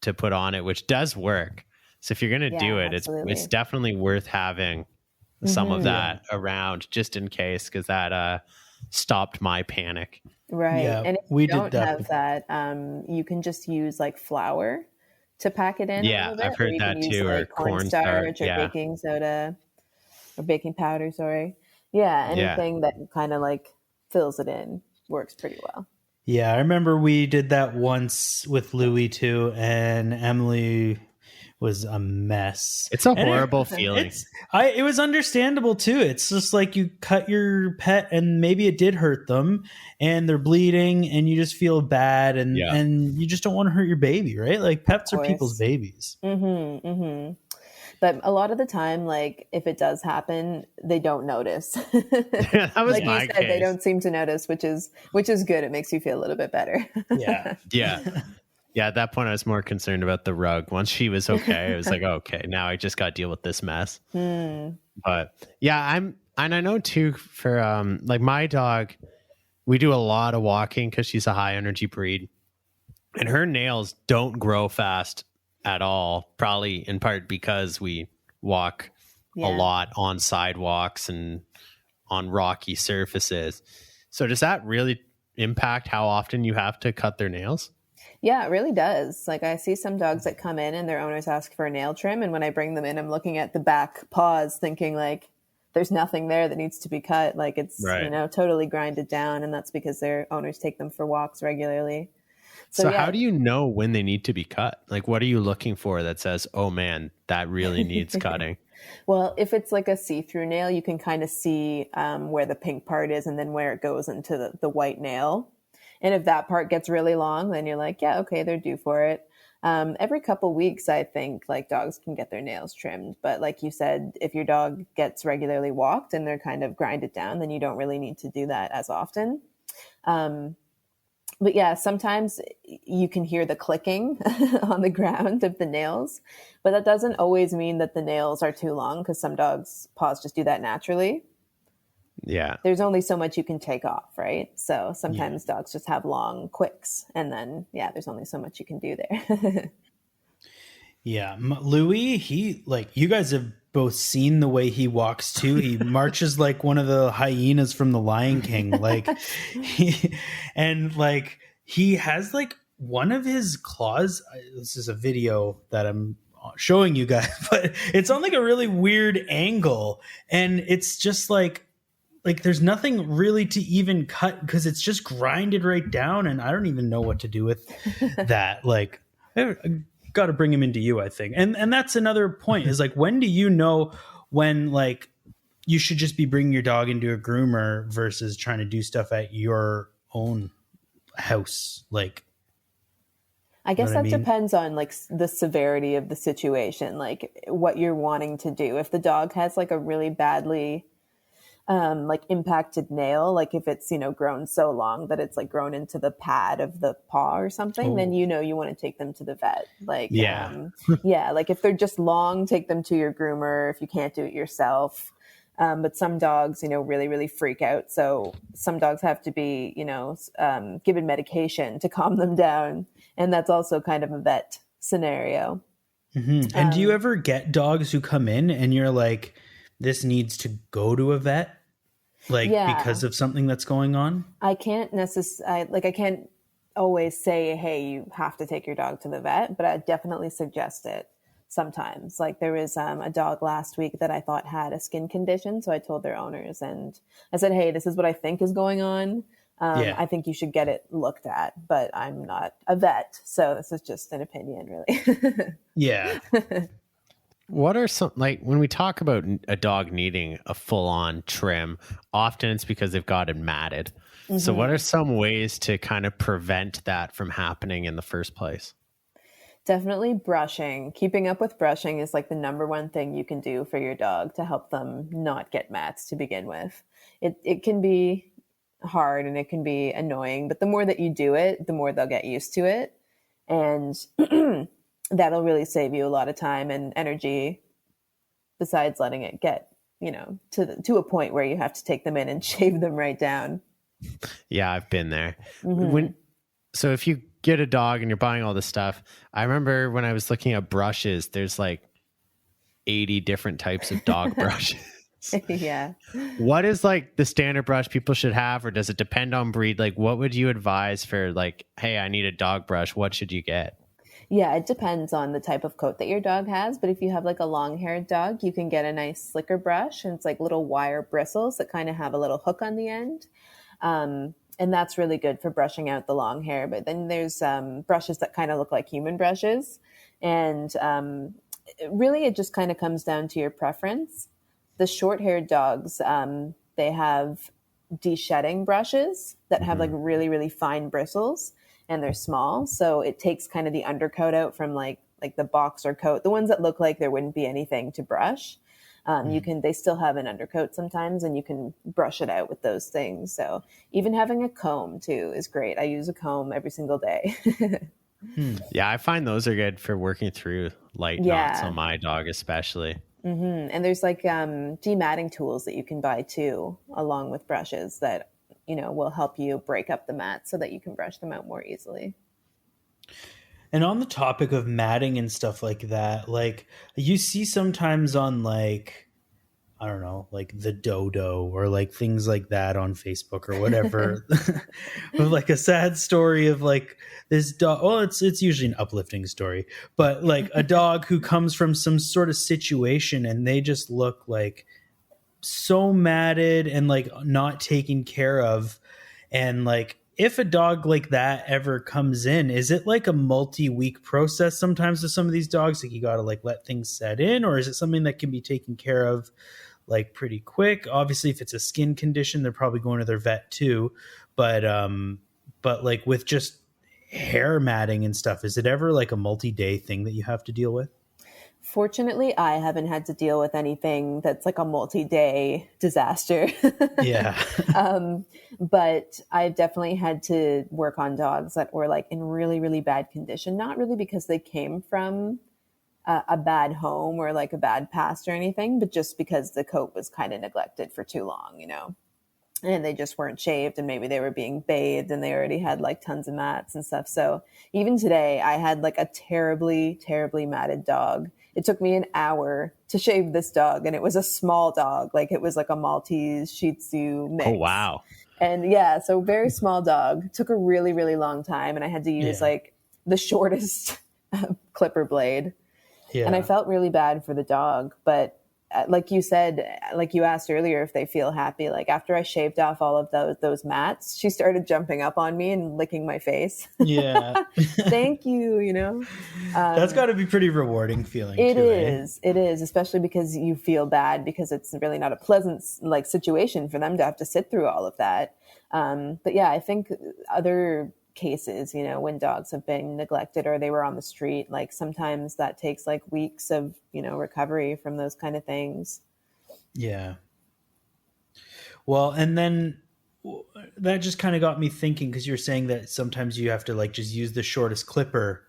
to put on it, which does work. So if you're going to do it, it's definitely worth having some of that around just in case, because that stopped my panic. Right. Yeah, And if we you did don't that have that, you can just use like flour to pack it in a Yeah, little bit. I've or heard you that can use too, or like cornstarch. or Yeah. baking soda or baking powder, sorry. Yeah, anything that kind of like fills it in works pretty well. Yeah, I remember we did that once with Louie too, and Emily was a mess. It's a And horrible feeling. it was understandable too. It's just like you cut your pet and maybe it did hurt them and they're bleeding and you just feel bad and you just don't want to hurt your baby, right? Like pets are people's babies. But a lot of the time, like if it does happen, they don't notice. That was like my you said, case. they don't seem to notice, which is good. It makes you feel a little bit better. Yeah. Yeah, at that point I was more concerned about the rug. Once she was okay, I was like, okay, now I just got to deal with this mess. But yeah, and I know too for like my dog, we do a lot of walking because she's a high energy breed, and her nails don't grow fast at all, probably in part because we walk a lot on sidewalks and on rocky surfaces. So does that really impact how often you have to cut their nails? Yeah, it really does. Like I see some dogs that come in and their owners ask for a nail trim, and when I bring them in, I'm looking at the back paws thinking like there's nothing there that needs to be cut. Like it's totally grinded down, and that's because their owners take them for walks regularly. So how do you know when they need to be cut? Like, what are you looking for that says, oh man, that really needs cutting? Well, if it's like a see-through nail, you can kind of see where the pink part is and then where it goes into the white nail. And if that part gets really long, then you're like, yeah, okay, they're due for it. Every couple weeks, I think like dogs can get their nails trimmed. But like you said, if your dog gets regularly walked and they're kind of grinded down, then you don't really need to do that as often. But yeah, sometimes you can hear the clicking on the ground of the nails, but that doesn't always mean that the nails are too long because some dogs' paws just do that naturally. Yeah. There's only so much you can take off, right? So sometimes dogs just have long quicks, and then, there's only so much you can do there. Yeah. Louis, he, like, you guys have both seen the way he walks too. He marches like one of the hyenas from the Lion King. Like, he has like one of his claws. This is a video that I'm showing you guys, but it's on like a really weird angle. And it's just like there's nothing really to even cut because it's just grinded right down. And I don't even know what to do with that. Like, I got to bring him into you, I think. And that's another point is like, when do you know when like you should just be bringing your dog into a groomer versus trying to do stuff at your own house? Like, I guess that depends on like the severity of the situation, like what you're wanting to do. If the dog has like a really badly like impacted nail, like if it's, grown so long that it's like grown into the pad of the paw or something, then you want to take them to the vet. Like, like if they're just long, take them to your groomer if you can't do it yourself. But some dogs, really, really freak out. So some dogs have to be, given medication to calm them down. And that's also kind of a vet scenario. Mm-hmm. And do you ever get dogs who come in and you're like, this needs to go to a vet? Like because of something that's going on? I can't I can't always say, hey, you have to take your dog to the vet, but I definitely suggest it sometimes. Like there was a dog last week that I thought had a skin condition. So I told their owners and I said, hey, this is what I think is going on. I think you should get it looked at, but I'm not a vet. So this is just an opinion, really. Yeah. What are some, like when we talk about a dog needing a full on trim, often it's because they've got it matted. Mm-hmm. So what are some ways to kind of prevent that from happening in the first place? Definitely brushing. Keeping up with brushing is like the number one thing you can do for your dog to help them not get mats to begin with. It can be hard and it can be annoying, but the more that you do it, the more they'll get used to it. And that'll really save you a lot of time and energy besides letting it get, to a point where you have to take them in and shave them right down. Yeah, I've been there. Mm-hmm. So if you get a dog and you're buying all this stuff, I remember when I was looking at brushes, there's like 80 different types of dog brushes. Yeah. What is like the standard brush people should have, or does it depend on breed? Like, what would you advise for like, hey, I need a dog brush. What should you get? Yeah, it depends on the type of coat that your dog has. But if you have like a long-haired dog, you can get a nice slicker brush, and it's like little wire bristles that kind of have a little hook on the end. And that's really good for brushing out the long hair. But then there's brushes that kind of look like human brushes. And really, it just kind of comes down to your preference. The short-haired dogs, they have de-shedding brushes that have like really, really fine bristles, and they're small. So it takes kind of the undercoat out from like the boxer coat, the ones that look like there wouldn't be anything to brush. They still have an undercoat sometimes, and you can brush it out with those things. So even having a comb too is great. I use a comb every single day. Yeah, I find those are good for working through light knots on my dog, especially. And there's like dematting tools that you can buy too, along with brushes that, will help you break up the mats so that you can brush them out more easily. And on the topic of matting and stuff like that, like you see sometimes on like, I don't know, like the dodo or like things like that on Facebook or whatever, with like a sad story of like this dog. Well, it's usually an uplifting story, but like a dog who comes from some sort of situation and they just look like so matted and like not taken care of. And like, if a dog like that ever comes in, is it like a multi-week process sometimes with some of these dogs? Like you got to like let things set in, or is it something that can be taken care of like pretty quick? Obviously, if it's a skin condition, they're probably going to their vet too. But like with just hair matting and stuff, is it ever like a multi-day thing that you have to deal with? Fortunately, I haven't had to deal with anything that's like a multi-day disaster. Yeah. But I've definitely had to work on dogs that were like in really, really bad condition. Not really because they came from a bad home or like a bad past or anything, but just because the coat was kind of neglected for too long, and they just weren't shaved, and maybe they were being bathed and they already had like tons of mats and stuff. So even today I had like a terribly, terribly matted dog. It took me an hour to shave this dog, and it was a small dog. Like it was like a Maltese Shih Tzu mix. Oh, wow. And yeah, so very small dog. Took a really, really long time, and I had to use like the shortest clipper blade. Yeah. And I felt really bad for the dog, but like you said, like you asked earlier if they feel happy, like after I shaved off all of those mats, she started jumping up on me and licking my face. Yeah. Thank you, That's got to be pretty rewarding feeling. It is, especially because you feel bad because it's really not a pleasant like situation for them to have to sit through all of that. But yeah, I think other cases, when dogs have been neglected or they were on the street, like sometimes that takes like weeks of, recovery from those kind of things. Yeah. Well, and then that just kind of got me thinking, because you're saying that sometimes you have to like just use the shortest clipper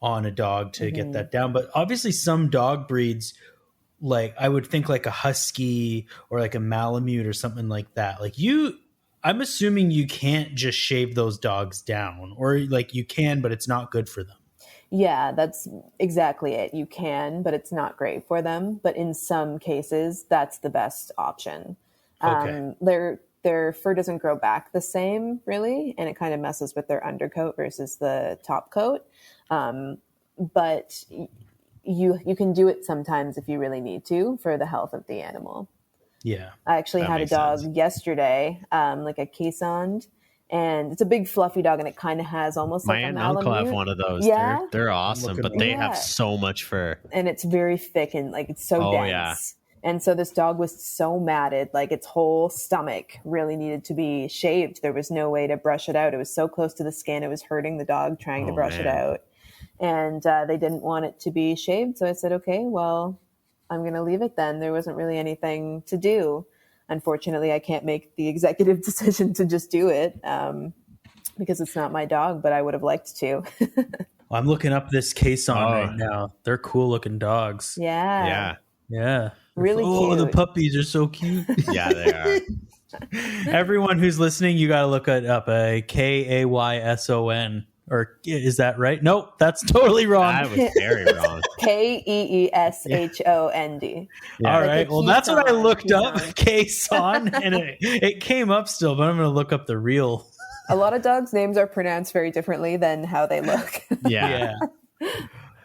on a dog to get that down. But obviously some dog breeds, like I would think like a husky or like a Malamute or something like that. Like I'm assuming you can't just shave those dogs down, or like you can, but it's not good for them. Yeah, that's exactly it. You can, but it's not great for them. But in some cases, that's the best option. Okay. Their fur doesn't grow back the same, really, and it kind of messes with their undercoat versus the top coat. But you can do it sometimes if you really need to for the health of the animal. Yeah. I actually had a dog yesterday, like a Caissoned, and it's a big fluffy dog, and it kind of has almost like a Malamute. My uncle have one of those. Yeah. They're awesome, but they have so much fur. And it's very thick and like it's so dense. Yeah. And so this dog was so matted, like its whole stomach really needed to be shaved. There was no way to brush it out. It was so close to the skin. It was hurting the dog trying to brush it out. And they didn't want it to be shaved. So I said, okay, well, I'm going to leave it then. There wasn't really anything to do. Unfortunately, I can't make the executive decision to just do it because it's not my dog, but I would have liked to. Well, I'm looking up this Caisson right now. They're cool looking dogs. Yeah. Yeah. Really cute. Oh, the puppies are so cute. Yeah, they are. Everyone who's listening, you got to look it up. Kaysson. Or is that right? Nope, that's totally wrong. That was very wrong. Keeshond. All Like right. a Well, that's what I Keeson, looked up. Keeson. K-son, and it came up still, but I'm going to look up the real. A lot of dogs' names are pronounced very differently than how they look. Yeah.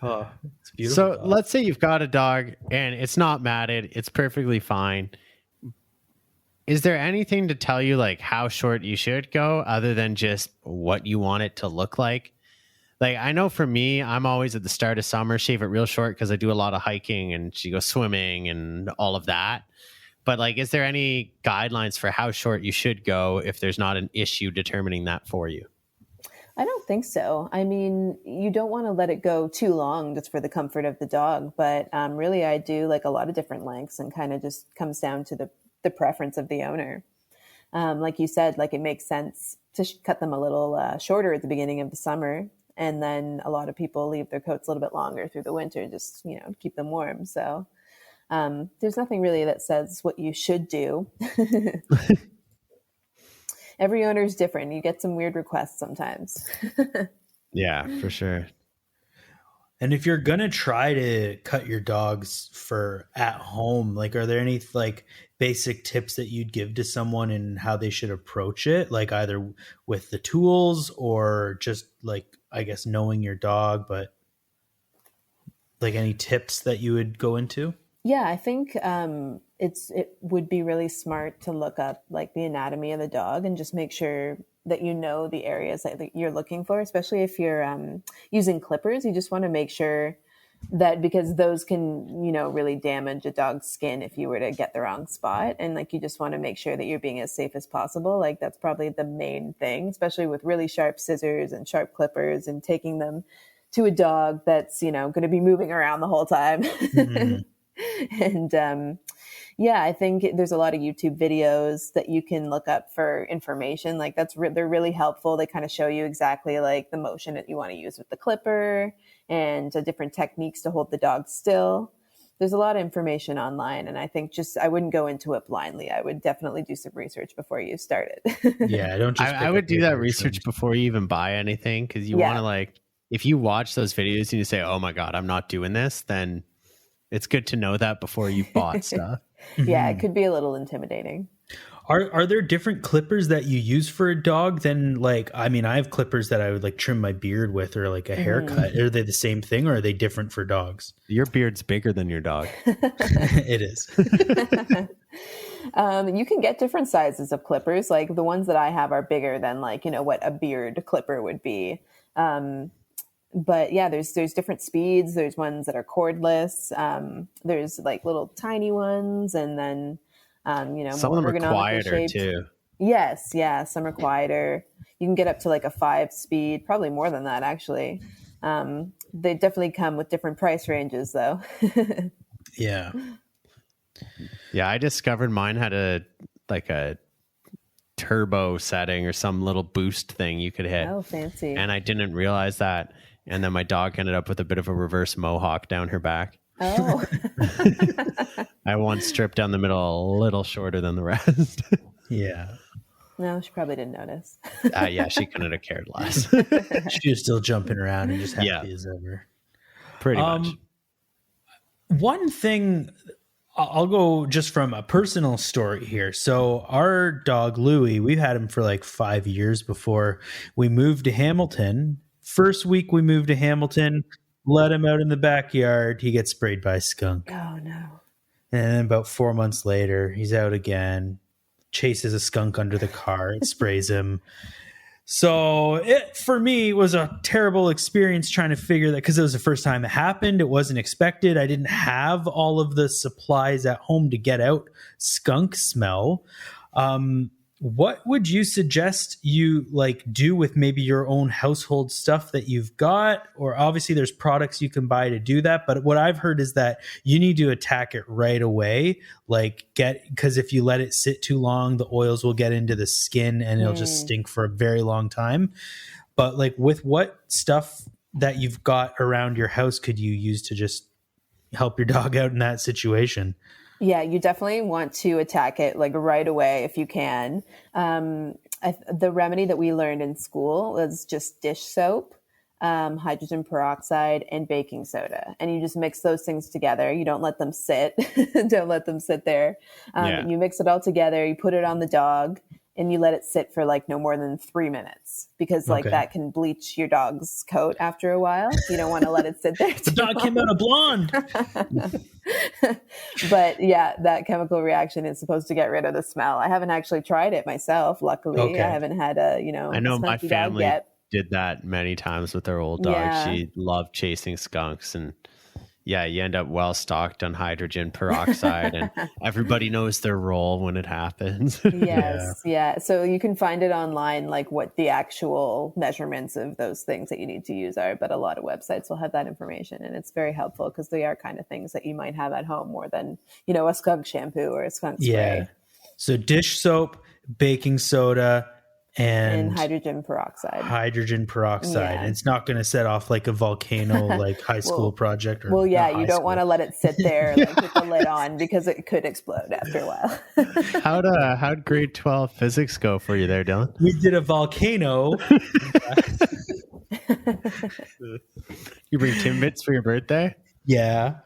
Oh, it's beautiful. So dog. let's say you've got a dog and it's not matted, it's perfectly fine. Is there anything to tell you like how short you should go other than just what you want it to look like? Like, I know for me, I'm always at the start of summer, shave it real short because I do a lot of hiking and she goes swimming and all of that. But like, is there any guidelines for how short you should go if there's not an issue determining that for you? I don't think so. I mean, you don't want to let it go too long just for the comfort of the dog. But really, I do like a lot of different lengths, and kind of just comes down to the preference of the owner. Like you said, like it makes sense to cut them a little shorter at the beginning of the summer. And then a lot of people leave their coats a little bit longer through the winter, just, keep them warm. So there's nothing really that says what you should do. Every owner is different. You get some weird requests sometimes. Yeah, for sure. And if you're going to try to cut your dogs for at home, like, are there any like basic tips that you'd give to someone in how they should approach it? Like either with the tools or just like, I guess, knowing your dog, but like any tips that you would go into? Yeah, I think it would be really smart to look up like the anatomy of the dog and just make sure that you know the areas that you're looking for, especially if you're using clippers. You just want to make sure that, because those can, really damage a dog's skin if you were to get the wrong spot. And like, you just want to make sure that you're being as safe as possible. Like that's probably the main thing, especially with really sharp scissors and sharp clippers and taking them to a dog that's, going to be moving around the whole time. Mm-hmm. And yeah, I think there's a lot of YouTube videos that you can look up for information. Like they're really helpful. They kind of show you exactly like the motion that you want to use with the clipper and different techniques to hold the dog still. There's a lot of information online, and I think I wouldn't go into it blindly. I would definitely do some research before you started. Yeah, don't just. I would do that research before you even buy anything, because you want to like, if you watch those videos and you say, "Oh my God, I'm not doing this," then it's good to know that before you bought stuff. Yeah, it could be a little intimidating. Are there different clippers that you use for a dog than like, I mean, I have clippers that I would like trim my beard with, or like a haircut. Are they the same thing, or are they different for dogs? Your beard's bigger than your dog. It is. You can get different sizes of clippers. Like the ones that I have are bigger than like, what a beard clipper would be. But yeah, there's different speeds. There's ones that are cordless. There's like little tiny ones, and then some of them are quieter shaped too. Yes, yeah, some are quieter. You can get up to like a 5-speed, probably more than that actually. They definitely come with different price ranges though. Yeah. Yeah, I discovered mine had a turbo setting or some little boost thing you could hit. Oh, fancy. And I didn't realize that. And then my dog ended up with a bit of a reverse mohawk down her back. Oh. I once stripped down the middle a little shorter than the rest. Yeah. No, she probably didn't notice. Yeah, she couldn't have cared less. She was still jumping around and just happy as ever. Pretty much. One thing, I'll go just from a personal story here. So our dog, Louie, we've had him for like 5 years before we moved to Hamilton. First week we moved to Hamilton, let him out in the backyard. He gets sprayed by a skunk. Oh, no. And then about 4 months later, he's out again, chases a skunk under the car. It sprays him. So it, for me, was a terrible experience trying to figure that, because it was the first time it happened. It wasn't expected. I didn't have all of the supplies at home to get out skunk smell. What would you suggest you like do with maybe your own household stuff that you've got? Or obviously there's products you can buy to do that. But what I've heard is that you need to attack it right away. Because if you let it sit too long, the oils will get into the skin and it'll just stink for a very long time. But like, with what stuff that you've got around your house could you use to just help your dog out in that situation? Yeah, you definitely want to attack it like right away if you can. the remedy that we learned in school was just dish soap, hydrogen peroxide, and baking soda. And you just mix those things together. You don't let them sit. Don't let them sit there. You mix it all together. You put it on the dog and you let it sit for like no more than 3 minutes, because like that can bleach your dog's coat after a while. You don't want to let it sit there. The dog came out a blonde. But yeah, that chemical reaction is supposed to get rid of the smell. I haven't actually tried it myself. Luckily, I haven't had a, I know my family did that many times with their old dog. Yeah. She loved chasing skunks, and yeah, you end up well stocked on hydrogen peroxide, and everybody knows their role when it happens. Yes. Yeah. So you can find it online, like what the actual measurements of those things that you need to use are, but a lot of websites will have that information, and it's very helpful because they are kind of things that you might have at home more than, a skunk shampoo or a skunk spray. So dish soap, baking soda, and hydrogen peroxide. Yeah. It's not going to set off like a volcano, like high school project. Or you don't want to let it sit there like with the lid on, because it could explode after a while. How'd grade 12 physics go for you there, Dylan? We did a volcano. You bring Timbits for your birthday? Yeah.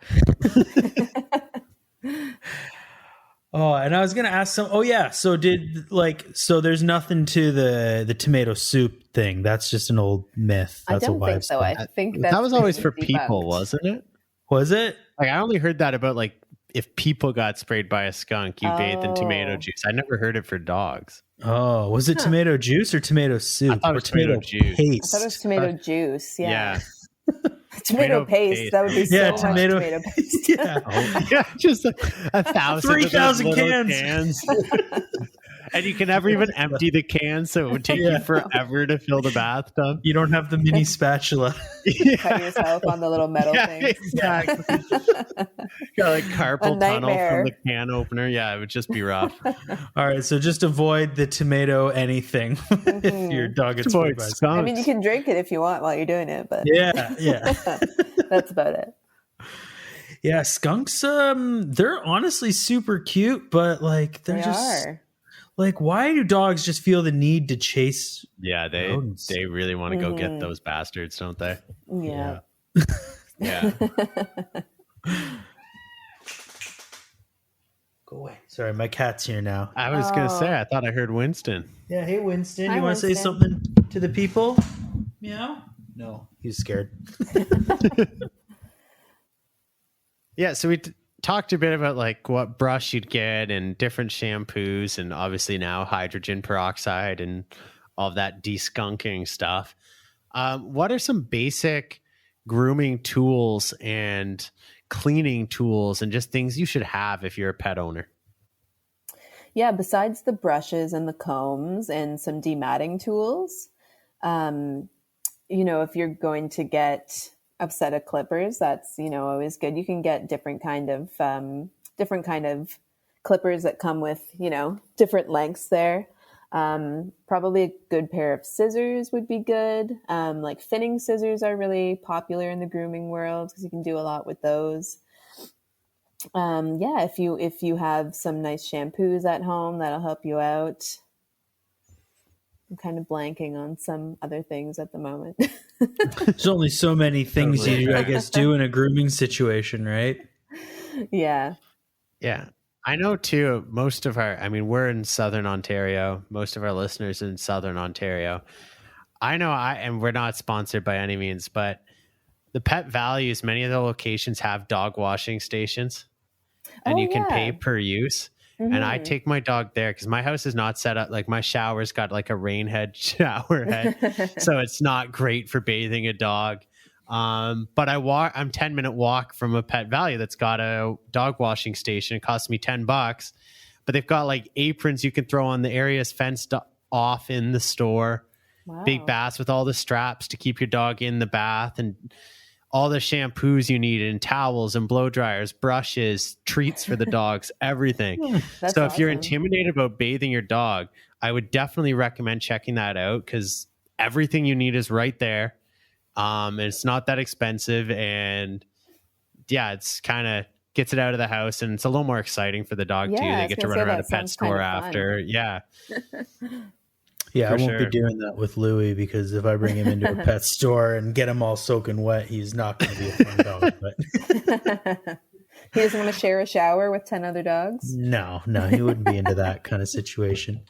Oh, and I was going to ask some. Oh, yeah. So there's nothing to the tomato soup thing. That's just an old myth. That's I don't think so. I think that was always for debunked. people, wasn't it? Was it? Like, I only heard that about like if people got sprayed by a skunk, you bathed in tomato juice. I never heard it for dogs. Oh, was it tomato juice or tomato soup? I thought it was tomato juice. Paste? I thought it was tomato juice. Yeah. Tomato paste. That would be so much tomato paste. Just 1,000 3,000 cans. And you can never even empty the can, so it would take you forever to fill the bathtub. You don't have the mini spatula. Cut yourself on the little metal thing. Exactly. Got like carpal tunnel from the can opener. Yeah, it would just be rough. All right, so just avoid the tomato anything if your dog gets sprayed by skunks. I mean, you can drink it if you want while you're doing it, but that's about it. Yeah, skunks. They're honestly super cute, but like they are. Like, why do dogs just feel the need to chase? Yeah, they really want to go get those bastards, don't they? Yeah. Yeah. Go away. Sorry, my cat's here now. I was going to say, I thought I heard Winston. Yeah, hey, Winston. Hi, you want to say something to the people? Meow? No, he's scared. Yeah, so we talked a bit about like what brush you'd get and different shampoos, and obviously now hydrogen peroxide and all of that deskunking stuff. What are some basic grooming tools and cleaning tools and just things you should have if you're a pet owner? Yeah, besides the brushes and the combs and some dematting tools, if you're going to get a set of clippers, that's always good. You can get different kind of clippers that come with different lengths there. Probably a good pair of scissors would be good. Like thinning scissors are really popular in the grooming world because you can do a lot with those. If you have some nice shampoos at home, that'll help you out. I'm kind of blanking on some other things at the moment. There's only so many things you, I guess, do in a grooming situation, right? Yeah. Yeah. I know too, we're in Southern Ontario. Most of our listeners in Southern Ontario. I know and we're not sponsored by any means, but the Pet Values, many of the locations have dog washing stations and you can pay per use. Mm-hmm. And I take my dog there because my house is not set up. Like my shower's got like a rain head shower head. So it's not great for bathing a dog. But I'm 10-minute walk from a Pet Value that's got a dog washing station. It costs me $10, but they've got like aprons you can throw on. The areas fenced off in the store. Wow. Big baths with all the straps to keep your dog in the bath, and all the shampoos you need, and towels and blow dryers, brushes, treats for the dogs, everything. So if you're intimidated about bathing your dog, I would definitely recommend checking that out because everything you need is right there. It's not that expensive, and it's kind of gets it out of the house, and it's a little more exciting for the dog too. They get to run around a pet store after. Yeah. Yeah, For I won't be sure. doing that with Louis, because if I bring him into a pet store and get him all soaking wet, he's not going to be a fun dog. But He doesn't want to share a shower with 10 other dogs. no, he wouldn't be into that kind of situation.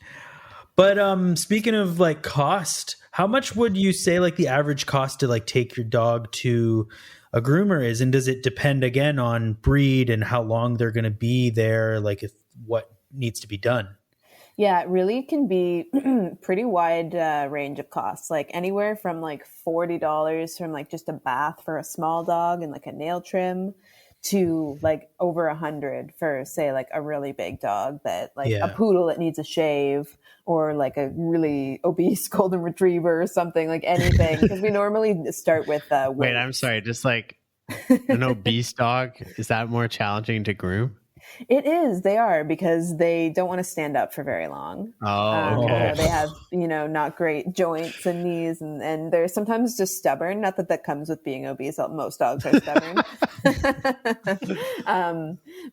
But speaking of like cost, how much would you say like the average cost to like take your dog to a groomer is? And does it depend again on breed and how long they're going to be there? Like if what needs to be done? Yeah, it really can be pretty wide range of costs, like anywhere from like $40 from like just a bath for a small dog and like a nail trim to like over 100 for say like a really big dog that like a poodle that needs a shave, or like a really obese golden retriever or something, like anything. Because we normally start with Wait, I'm sorry. Just like an obese dog, is that more challenging to groom? It is. They are, because they don't want to stand up for very long. Oh, okay. They have, not great joints and knees, and they're sometimes just stubborn. Not that that comes with being obese. Most dogs are stubborn.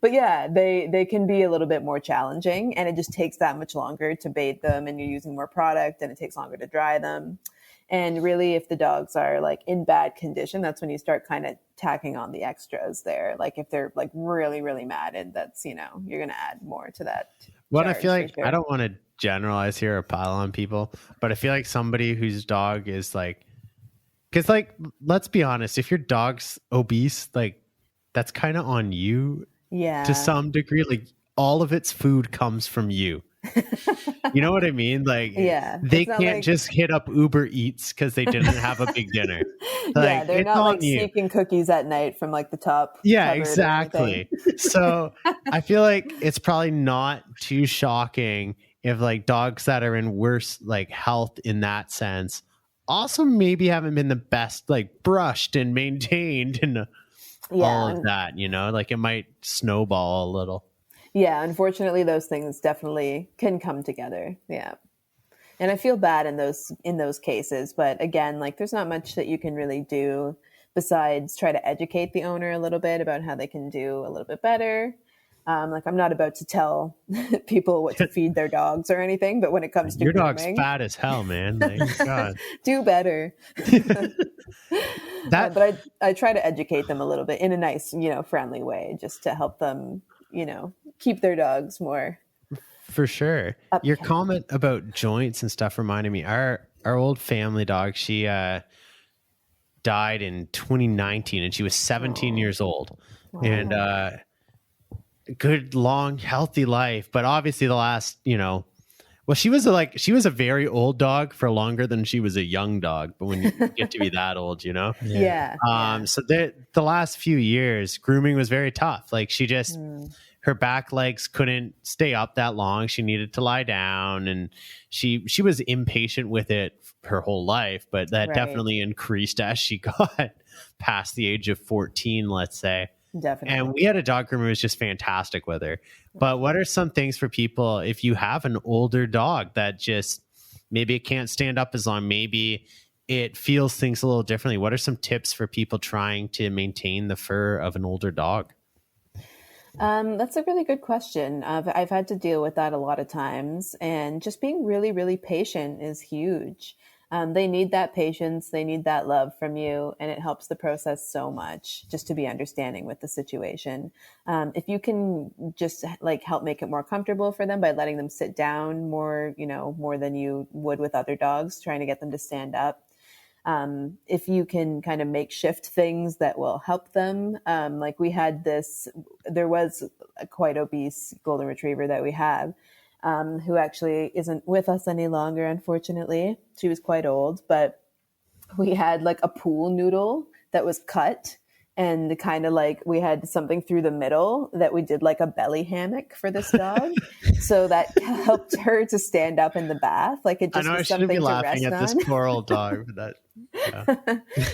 But yeah, they can be a little bit more challenging, and it just takes that much longer to bathe them, and you're using more product, and it takes longer to dry them. And really, if the dogs are like in bad condition, that's when you start kind of tacking on the extras there. Like if they're like really, really matted, that's, you're going to add more to that. Well, I feel like, I don't want to generalize here or pile on people, but I feel like somebody whose dog is like, because like, let's be honest, if your dog's obese, like that's kind of on you to some degree. Like all of its food comes from you. You know what I mean? Like, they can't just hit up Uber Eats because they didn't have a big dinner. Like, they're not like sneaking cookies at night from like the top. Yeah, exactly. So I feel like it's probably not too shocking if like dogs that are in worse like health in that sense also maybe haven't been the best like brushed and maintained and all of that, like it might snowball a little. Yeah, unfortunately, those things definitely can come together. Yeah. And I feel bad in those cases. But again, like there's not much that you can really do besides try to educate the owner a little bit about how they can do a little bit better. Like I'm not about to tell people what to feed their dogs or anything, but when it comes to your grooming, dog's fat as hell, man. Like, God. Do better. But I try to educate them a little bit in a nice, friendly way, just to help them, keep their dogs more. For sure. Your comment about joints and stuff reminded me, our old family dog, she died in 2019 and she was 17 years old. Wow. And good, long, healthy life. But obviously the last, well, she was a very old dog for longer than she was a young dog. But when you get to be that old, Yeah. So the last few years, grooming was very tough. Like she just, her back legs couldn't stay up that long. She needed to lie down, and she was impatient with it her whole life, but that definitely increased as she got past the age of 14, let's say. Definitely. And we had a dog groomer who was just fantastic with her. But what are some things for people if you have an older dog that just maybe it can't stand up as long, maybe it feels things a little differently? What are some tips for people trying to maintain the fur of an older dog? That's a really good question. I've had to deal with that a lot of times, and just being really, really patient is huge. They need that patience. They need that love from you, and it helps the process so much just to be understanding with the situation. If you can just like help make it more comfortable for them by letting them sit down more, more than you would with other dogs, trying to get them to stand up. If you can kind of makeshift things that will help them. Like we had there was a quite obese golden retriever that we have, who actually isn't with us any longer, unfortunately. She was quite old, but we had like a pool noodle that was cut, and kind of like we had something through the middle that we did like a belly hammock for this dog. So that helped her to stand up in the bath. Like it just I know was I shouldn't something be laughing to at rest this on. poor old dog.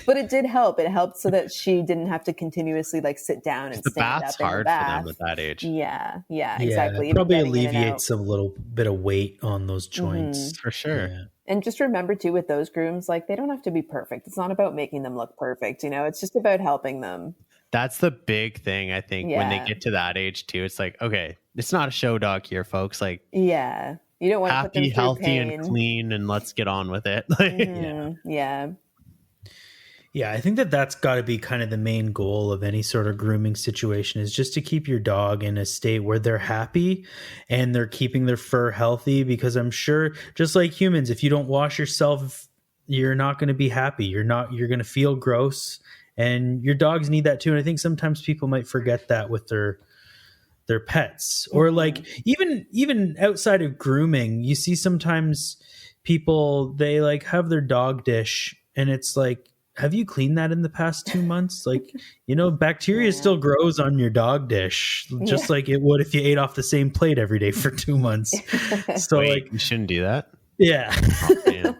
But it did help. It helped so that she didn't have to continuously like sit down and stand bath's up in the hard bath. for them at that age. Yeah, exactly. It probably alleviates a little bit of weight on those joints. For sure. Yeah. And just remember too, with those grooms, like they don't have to be perfect. It's not about making them look perfect. It's just about helping them. That's the big thing, I think, when they get to that age too. It's like, okay, it's not a show dog here, folks. Like, yeah, You don't want to put them happy, through healthy, pain. and clean, and let's get on with it. Yeah. Yeah, I think that's got to be kind of the main goal of any sort of grooming situation, is just to keep your dog in a state where they're happy and they're keeping their fur healthy, because I'm sure, just like humans, if you don't wash yourself, you're not going to be happy. You're going to feel gross, and your dogs need that too. And I think sometimes people might forget that with their pets, or like even outside of grooming, you see sometimes people, they like have their dog dish and it's like, have you cleaned that in the past 2 months? Like, bacteria still grows on your dog dish, just like it would if you ate off the same plate every day for 2 months. So Wait, you shouldn't do that. Yeah. Oh, man.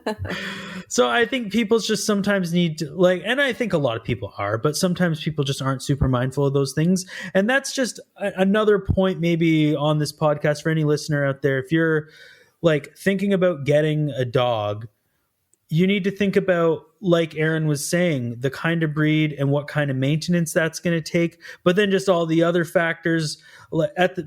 So I think people just sometimes need to, and I think a lot of people are, but sometimes people just aren't super mindful of those things. And that's just another point maybe on this podcast for any listener out there. If you're thinking about getting a dog, you need to think about, like Erin was saying, the kind of breed and what kind of maintenance that's going to take, but then just all the other factors.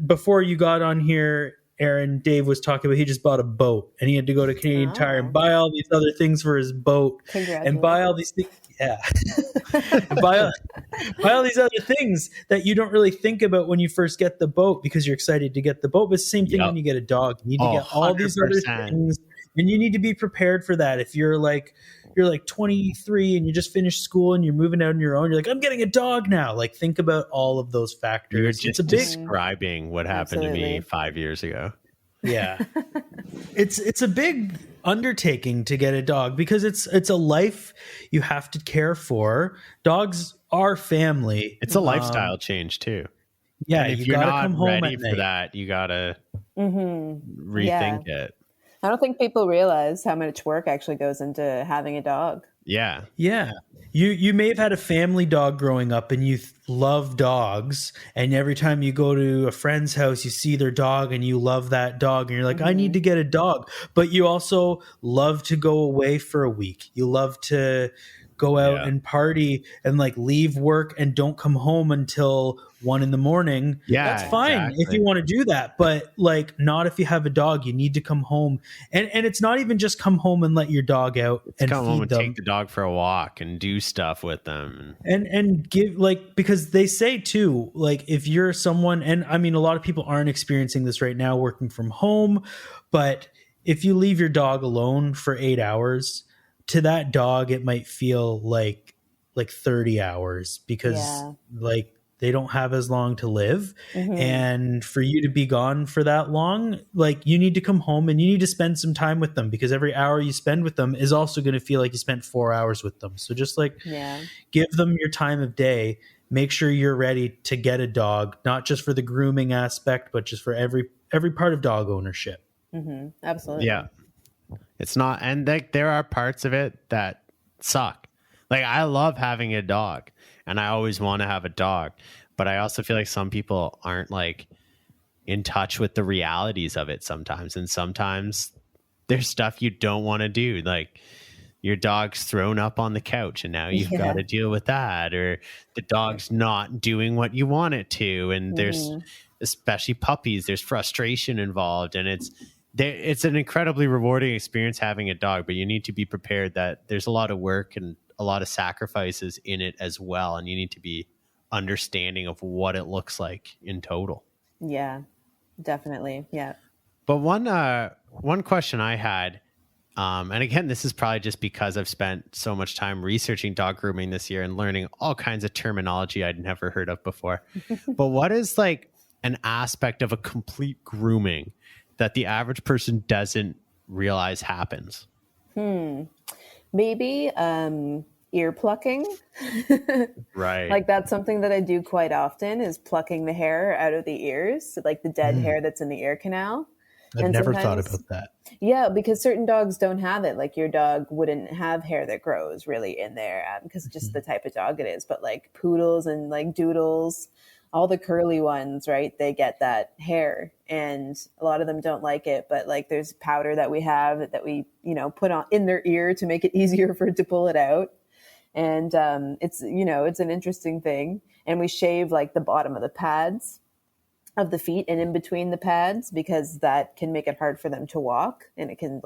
Before you got on here, Erin, Dave was talking about, he just bought a boat and he had to go to Canadian Tire and buy all these other things for his boat and buy all these things. Yeah. buy all these other things that you don't really think about when you first get the boat, because you're excited to get the boat. But it's the same thing when you get a dog. You need to get all these other things, and you need to be prepared for that. If you're 23 and you just finished school and you're moving out on your own, you're like, I'm getting a dog now. Think about all of those factors. You're just describing what happened to me 5 years ago. Yeah. It's a big undertaking to get a dog, because it's a life you have to care for. Dogs are family. It's a lifestyle change too. Yeah, and if you're not ready for that, you gotta rethink it. I don't think people realize how much work actually goes into having a dog. Yeah. Yeah. You may have had a family dog growing up and you love dogs, and every time you go to a friend's house, you see their dog and you love that dog, and you're like, I need to get a dog. But you also love to go away for a week. You love to go out and party and leave work and don't come home until 1 a.m. Yeah, that's fine if you want to do that, but not if you have a dog. You need to come home, and it's not even just come home and let your dog out. It's and come feed home and them. Take the dog for a walk and do stuff with them, and give because they say too, if you're someone, and I mean a lot of people aren't experiencing this right now working from home, but if you leave your dog alone for 8 hours, to that dog it might feel like 30 hours, because they don't have as long to live. And for you to be gone for that long, you need to come home and you need to spend some time with them, because every hour you spend with them is also going to feel like you spent 4 hours with them. So just give them your time of day. Make sure you're ready to get a dog, not just for the grooming aspect, but just for every part of dog ownership. Absolutely. Yeah. It's not, and there are parts of it that suck. I love having a dog and I always want to have a dog, but I also feel like some people aren't in touch with the realities of it sometimes. And sometimes there's stuff you don't want to do. Your dog's thrown up on the couch and now you've got to deal with that, or the dog's not doing what you want it to. And there's, especially puppies, there's frustration involved, and it's an incredibly rewarding experience having a dog, but you need to be prepared that there's a lot of work and a lot of sacrifices in it as well. And you need to be understanding of what it looks like in total. Yeah, definitely. Yeah. But one question I had, and again, this is probably just because I've spent so much time researching dog grooming this year and learning all kinds of terminology I'd never heard of before. But what is an aspect of a complete grooming that the average person doesn't realize happens? Maybe ear plucking. Right. That's something that I do quite often, is plucking the hair out of the ears, the dead hair that's in the ear canal. I've never thought about that. Yeah, because certain dogs don't have it. Your dog wouldn't have hair that grows really in there because it's just the type of dog it is. But poodles and doodles, all the curly ones, right? They get that hair, and a lot of them don't like it. But there's powder that we have that we, put on in their ear to make it easier for it to pull it out. And it's, it's an interesting thing. And we shave the bottom of the pads. of the feet and in between the pads, because that can make it hard for them to walk, and it can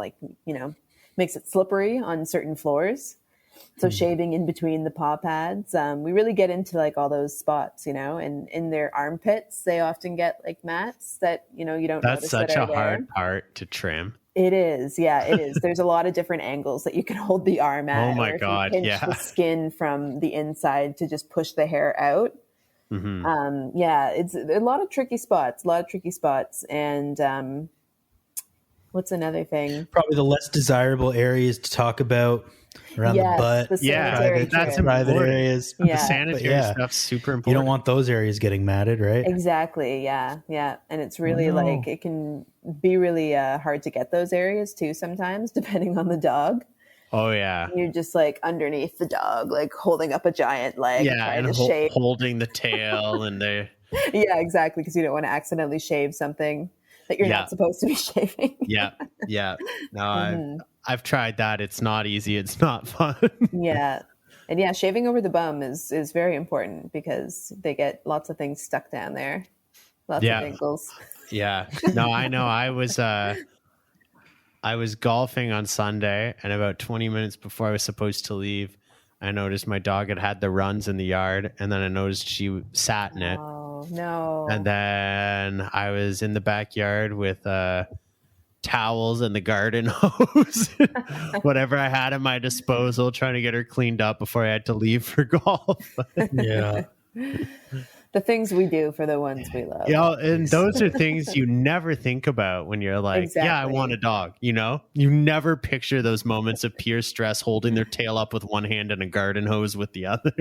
makes it slippery on certain floors. So shaving in between the paw pads, we really get into like all those spots, and in their armpits, they often get like mats that, you don't That's notice such that are a hard there. part to trim. It is. Yeah, it is. There's a lot of different angles that you can hold the arm at. Oh my or if God, you pinch the skin from the inside to just push the hair out. Mm-hmm. It's a lot of tricky spots, And what's another thing? Probably the less desirable areas to talk about around the butt. The sanitary that's trim. Private areas. The sanitary stuff's super important. You don't want those areas getting matted, right? Exactly. Yeah. And it's really like, it can be really hard to get those areas too sometimes, depending on the dog. Oh yeah. You're just like underneath the dog, like holding up a giant leg. And holding the tail and the. Yeah, exactly. Because you don't want to accidentally shave something that you're not supposed to be shaving. Yeah. No, I've tried that. It's not easy. It's not fun. And shaving over the bum is very important, because they get lots of things stuck down there. Lots of ankles. Yeah. No, I know. I was golfing on Sunday, and about 20 minutes before I was supposed to leave, I noticed my dog had the runs in the yard, and then I noticed she sat in it. Oh, no. And then I was in the backyard with towels and the garden hose, whatever I had at my disposal, trying to get her cleaned up before I had to leave for golf. Yeah. The things we do for the ones we love. Yeah, and those are things you never think about when you're like, I want a dog, You never picture those moments of pure stress holding their tail up with one hand and a garden hose with the other.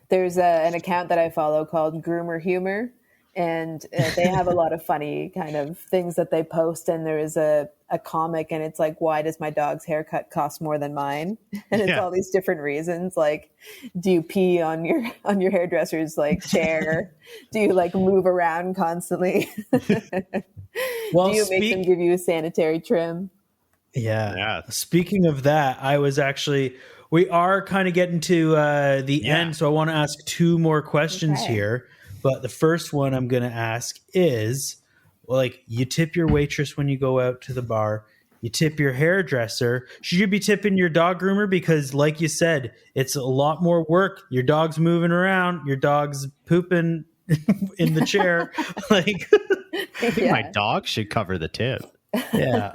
There's an account that I follow called Groomer Humor, and they have a lot of funny kind of things that they post. And there is a comic, and it's like, why does my dog's haircut cost more than mine? And it's all these different reasons. Like, do you pee on your hairdresser's like chair? Do you like move around constantly? Well, do you make them give you a sanitary trim? Yeah. Speaking of that, we are kind of getting to the end. So I want to ask two more questions here. But the first one I'm going to ask is, you tip your waitress when you go out to the bar. You tip your hairdresser. Should you be tipping your dog groomer? Because like you said, it's a lot more work. Your dog's moving around. Your dog's pooping in the chair. I think my dog should cover the tip. Yeah.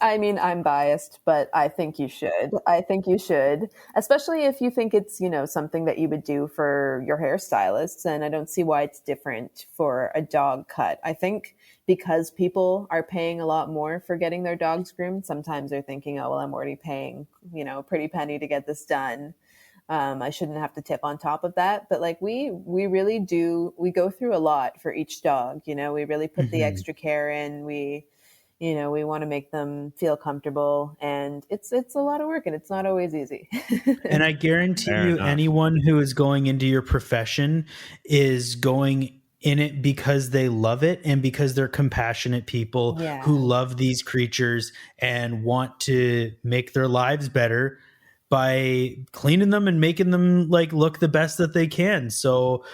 I mean, I'm biased, but I think you should, especially if you think it's, something that you would do for your hairstylists. And I don't see why it's different for a dog cut. I think because people are paying a lot more for getting their dogs groomed, sometimes they're thinking, oh, well, I'm already paying, a pretty penny to get this done. I shouldn't have to tip on top of that. But like we really do, we go through a lot for each dog. We really put the extra care in. We want to make them feel comfortable, and it's a lot of work, and it's not always easy. And I guarantee anyone who is going into your profession is going in it because they love it and because they're compassionate people who love these creatures and want to make their lives better by cleaning them and making them look the best that they can. So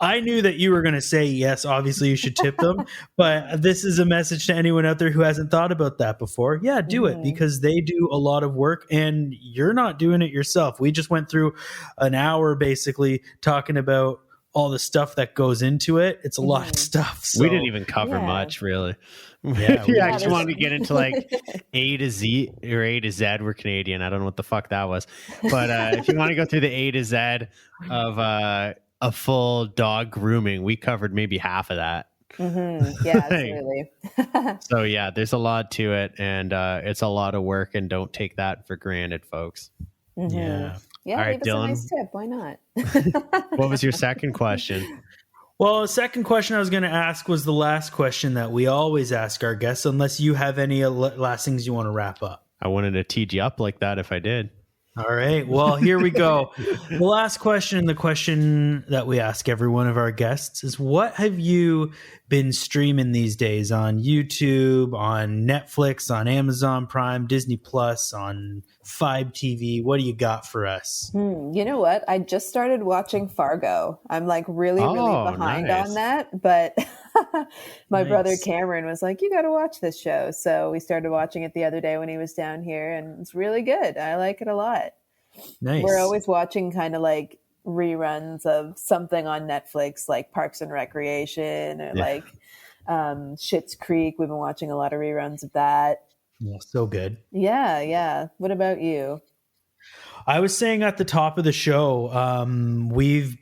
I knew that you were going to say, yes, obviously you should tip them, but this is a message to anyone out there who hasn't thought about that before. Yeah, do it, because they do a lot of work and you're not doing it yourself. We just went through an hour basically talking about all the stuff that goes into it. It's a lot of stuff. So. We didn't even cover much, really. Yeah, we actually wanted to get into A to Z or A to Z. We're Canadian. I don't know what the fuck that was. But if you want to go through the A to Z of a full dog grooming, we covered maybe half of that. Yeah, absolutely. So yeah, there's a lot to it, and it's a lot of work, and don't take that for granted, folks. Yeah. Yeah, all right, leave us Dylan. a nice tip. Why not? What was your second question? Well, the second question I was going to ask was the last question that we always ask our guests, unless you have any last things you want to wrap up. I wanted to teed you up like that if I did. All right. Well, here we go. The last question, the question that we ask every one of our guests is, what have you been streaming these days on YouTube, on Netflix, on Amazon Prime, Disney Plus, on Fibe TV? What do you got for us? You know what? I just started watching Fargo. I'm like really behind nice. on that, but my Nice. brother Cameron was like, you got to watch this show. So we started watching it the other day when he was down here, and it's really good. I like it a lot. Nice. We're always watching kind of like reruns of something on Netflix, like Parks and Recreation or like Schitt's Creek. We've been watching a lot of reruns of that. Yeah, so good. Yeah. What about you? I was saying at the top of the show, Emily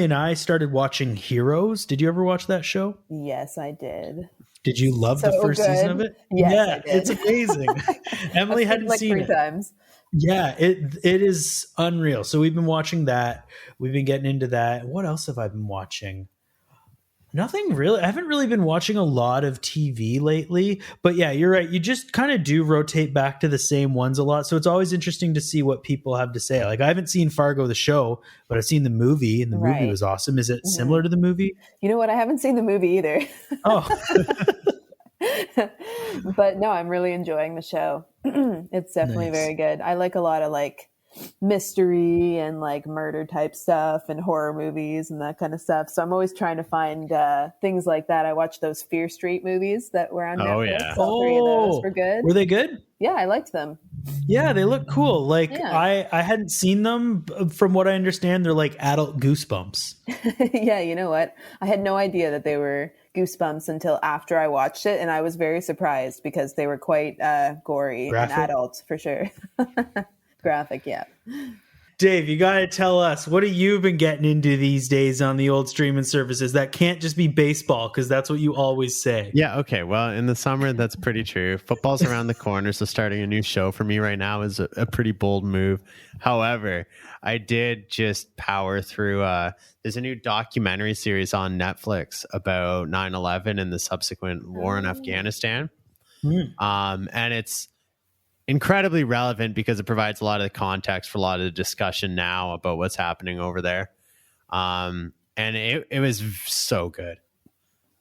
and I started watching Heroes. Did you ever watch that show? Yes, I did. Did you love the So first season of it? Yes, yeah, I did. it's amazing. Emily I've seen hadn't like seen 3 it. times. Yeah, it is unreal. So we've been watching that. We've been getting into that. What else have I been watching? Nothing really. I haven't really been watching a lot of TV lately. But yeah, you're right. You just kind of do rotate back to the same ones a lot. So it's always interesting to see what people have to say. Like, I haven't seen Fargo the show, but I've seen the movie, and the movie Right. was awesome. Is it similar to the movie? You know what? I haven't seen the movie either. Oh, But no, I'm really enjoying the show. It's definitely Nice. very good. I like a lot of like mystery and like murder type stuff and horror movies and that kind of stuff. So I'm always trying to find things like that. I watched those Fear Street movies that were on Netflix. yeah. All 3 of those were good. Were they good? Yeah, I liked them. Yeah, they look cool. Like, Yeah. I hadn't seen them. From what I understand, they're like adult Goosebumps. Yeah, you know what? I had no idea that they were Goosebumps until after I watched it, and I was very surprised because they were quite gory Graphic? and adult for sure. Graphic, yeah. Dave, you got to tell us, what have you been getting into these days on the old streaming services? That can't just be baseball, because that's what you always say. Yeah, okay. Well, in the summer, that's pretty true. Football's around the corner, so starting a new show for me right now is a pretty bold move. However, I did just power through. There's a new documentary series on Netflix about 9/11 and the subsequent war in Afghanistan. And it's incredibly relevant because it provides a lot of the context for a lot of the discussion now about what's happening over there. And it was so good.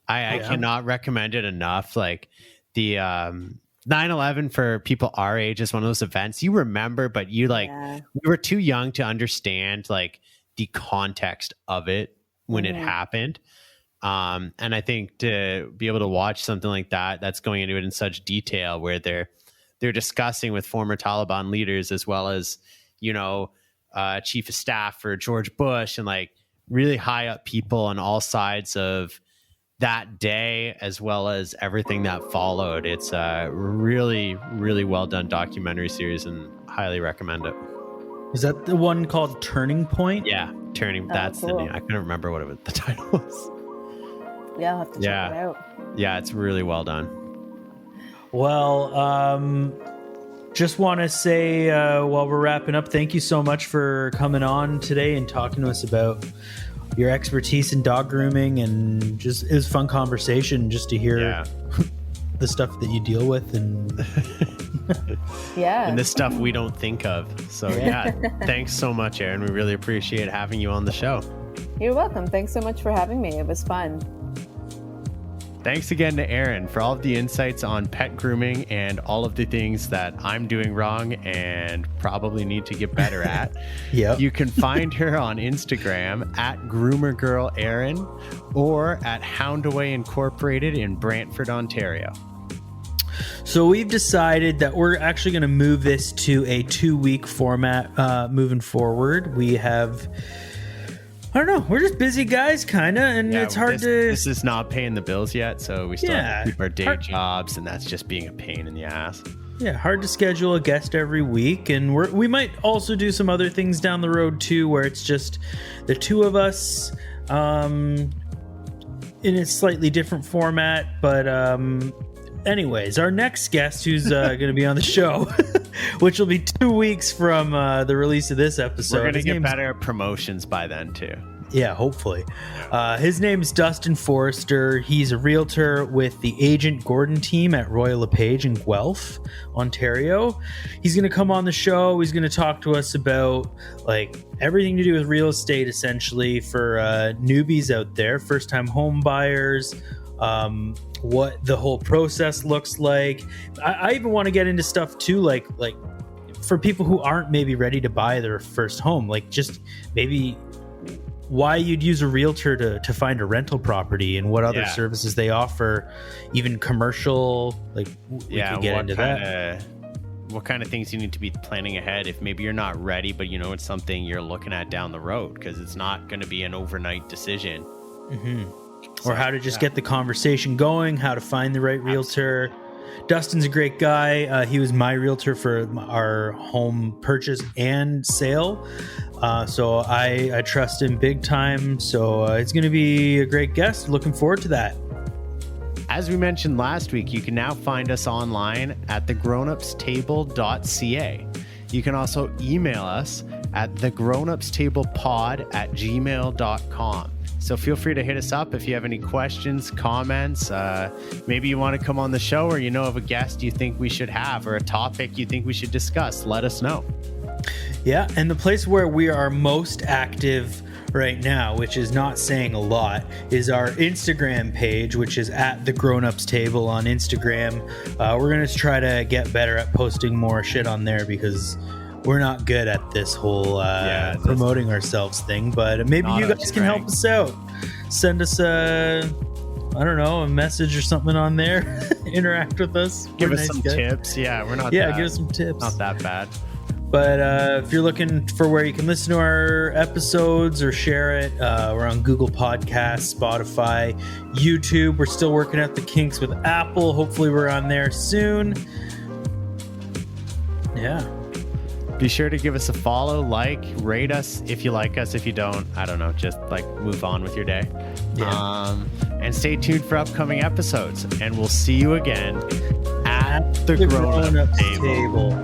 I cannot recommend it enough. Like the 9/11 for people our age is one of those events you remember, but you we were too young to understand like the context of it when it happened. And I think to be able to watch something like that, that's going into it in such detail, where they're discussing with former Taliban leaders, as well as, chief of staff for George Bush, and like really high up people on all sides of that day, as well as everything that followed. It's a really, really well done documentary series, and highly recommend it. Is that the one called Turning Point? Yeah, Turning. That's cool. the name. I couldn't remember what the title was. Yeah, I'll have to check it out. Yeah, it's really well done. Well, just want to say while we're wrapping up, thank you so much for coming on today and talking to us about your expertise in dog grooming, and just it was a fun conversation just to hear the stuff that you deal with, and and the stuff we don't think of. So thanks so much, Erin. We really appreciate having you on the show. You're welcome. Thanks so much for having me. It was fun. Thanks again to Erin for all of the insights on pet grooming and all of the things that I'm doing wrong and probably need to get better at. You can find her on Instagram at GroomerGirlErin or at Houndaway Incorporated in Brantford, Ontario. So we've decided that we're actually going to move this to a 2-week format moving forward. We have... I don't know. We're just busy guys, kind of, and it's hard to... This is not paying the bills yet, so we still have to keep our day jobs, and that's just being a pain in the ass. Yeah, hard to schedule a guest every week, and we might also do some other things down the road, too, where it's just the two of us in a slightly different format, but... anyways, our next guest who's going to be on the show, which will be 2 weeks from the release of this episode. We're going to get better at promotions by then, too. Yeah, hopefully. His name is Dustin Forrester. He's a realtor with the Agent Gordon team at Royal LePage in Guelph, Ontario. He's going to come on the show. He's going to talk to us about like everything to do with real estate, essentially, for newbies out there, first-time home buyers, what the whole process looks like. I even want to get into stuff too, like for people who aren't maybe ready to buy their first home, like just maybe why you'd use a realtor to find a rental property and what other services they offer, even commercial, like we could get into that. What kind of things you need to be planning ahead if maybe you're not ready, but you know it's something you're looking at down the road, because it's not going to be an overnight decision. Or how to just get the conversation going, how to find the right realtor. Dustin's a great guy. He was my realtor for our home purchase and sale. So I trust him big time. So it's going to be a great guest. Looking forward to that. As we mentioned last week, you can now find us online at thegrownupstable.ca. You can also email us at thegrownupstablepod@gmail.com. So feel free to hit us up if you have any questions, comments. Maybe you want to come on the show, or you know of a guest you think we should have, or a topic you think we should discuss. Let us know. Yeah, and the place where we are most active right now, which is not saying a lot, is our Instagram page, which is at the Grown Ups Table on Instagram. We're going to try to get better at posting more shit on there, because we're not good at this whole promoting ourselves thing, but maybe you guys can help us out. Send us a message or something on there. Interact with us. Give us some tips. Yeah, we're not. Yeah, give us some tips. Not that bad. But if you're looking for where you can listen to our episodes or share it, we're on Google Podcasts, Spotify, YouTube. We're still working out the kinks with Apple. Hopefully we're on there soon. Yeah. Be sure to give us a follow, rate us if you like us. If you don't, I don't know, just move on with your day. Yeah. And stay tuned for upcoming episodes. And we'll see you again at the Grown Up Table.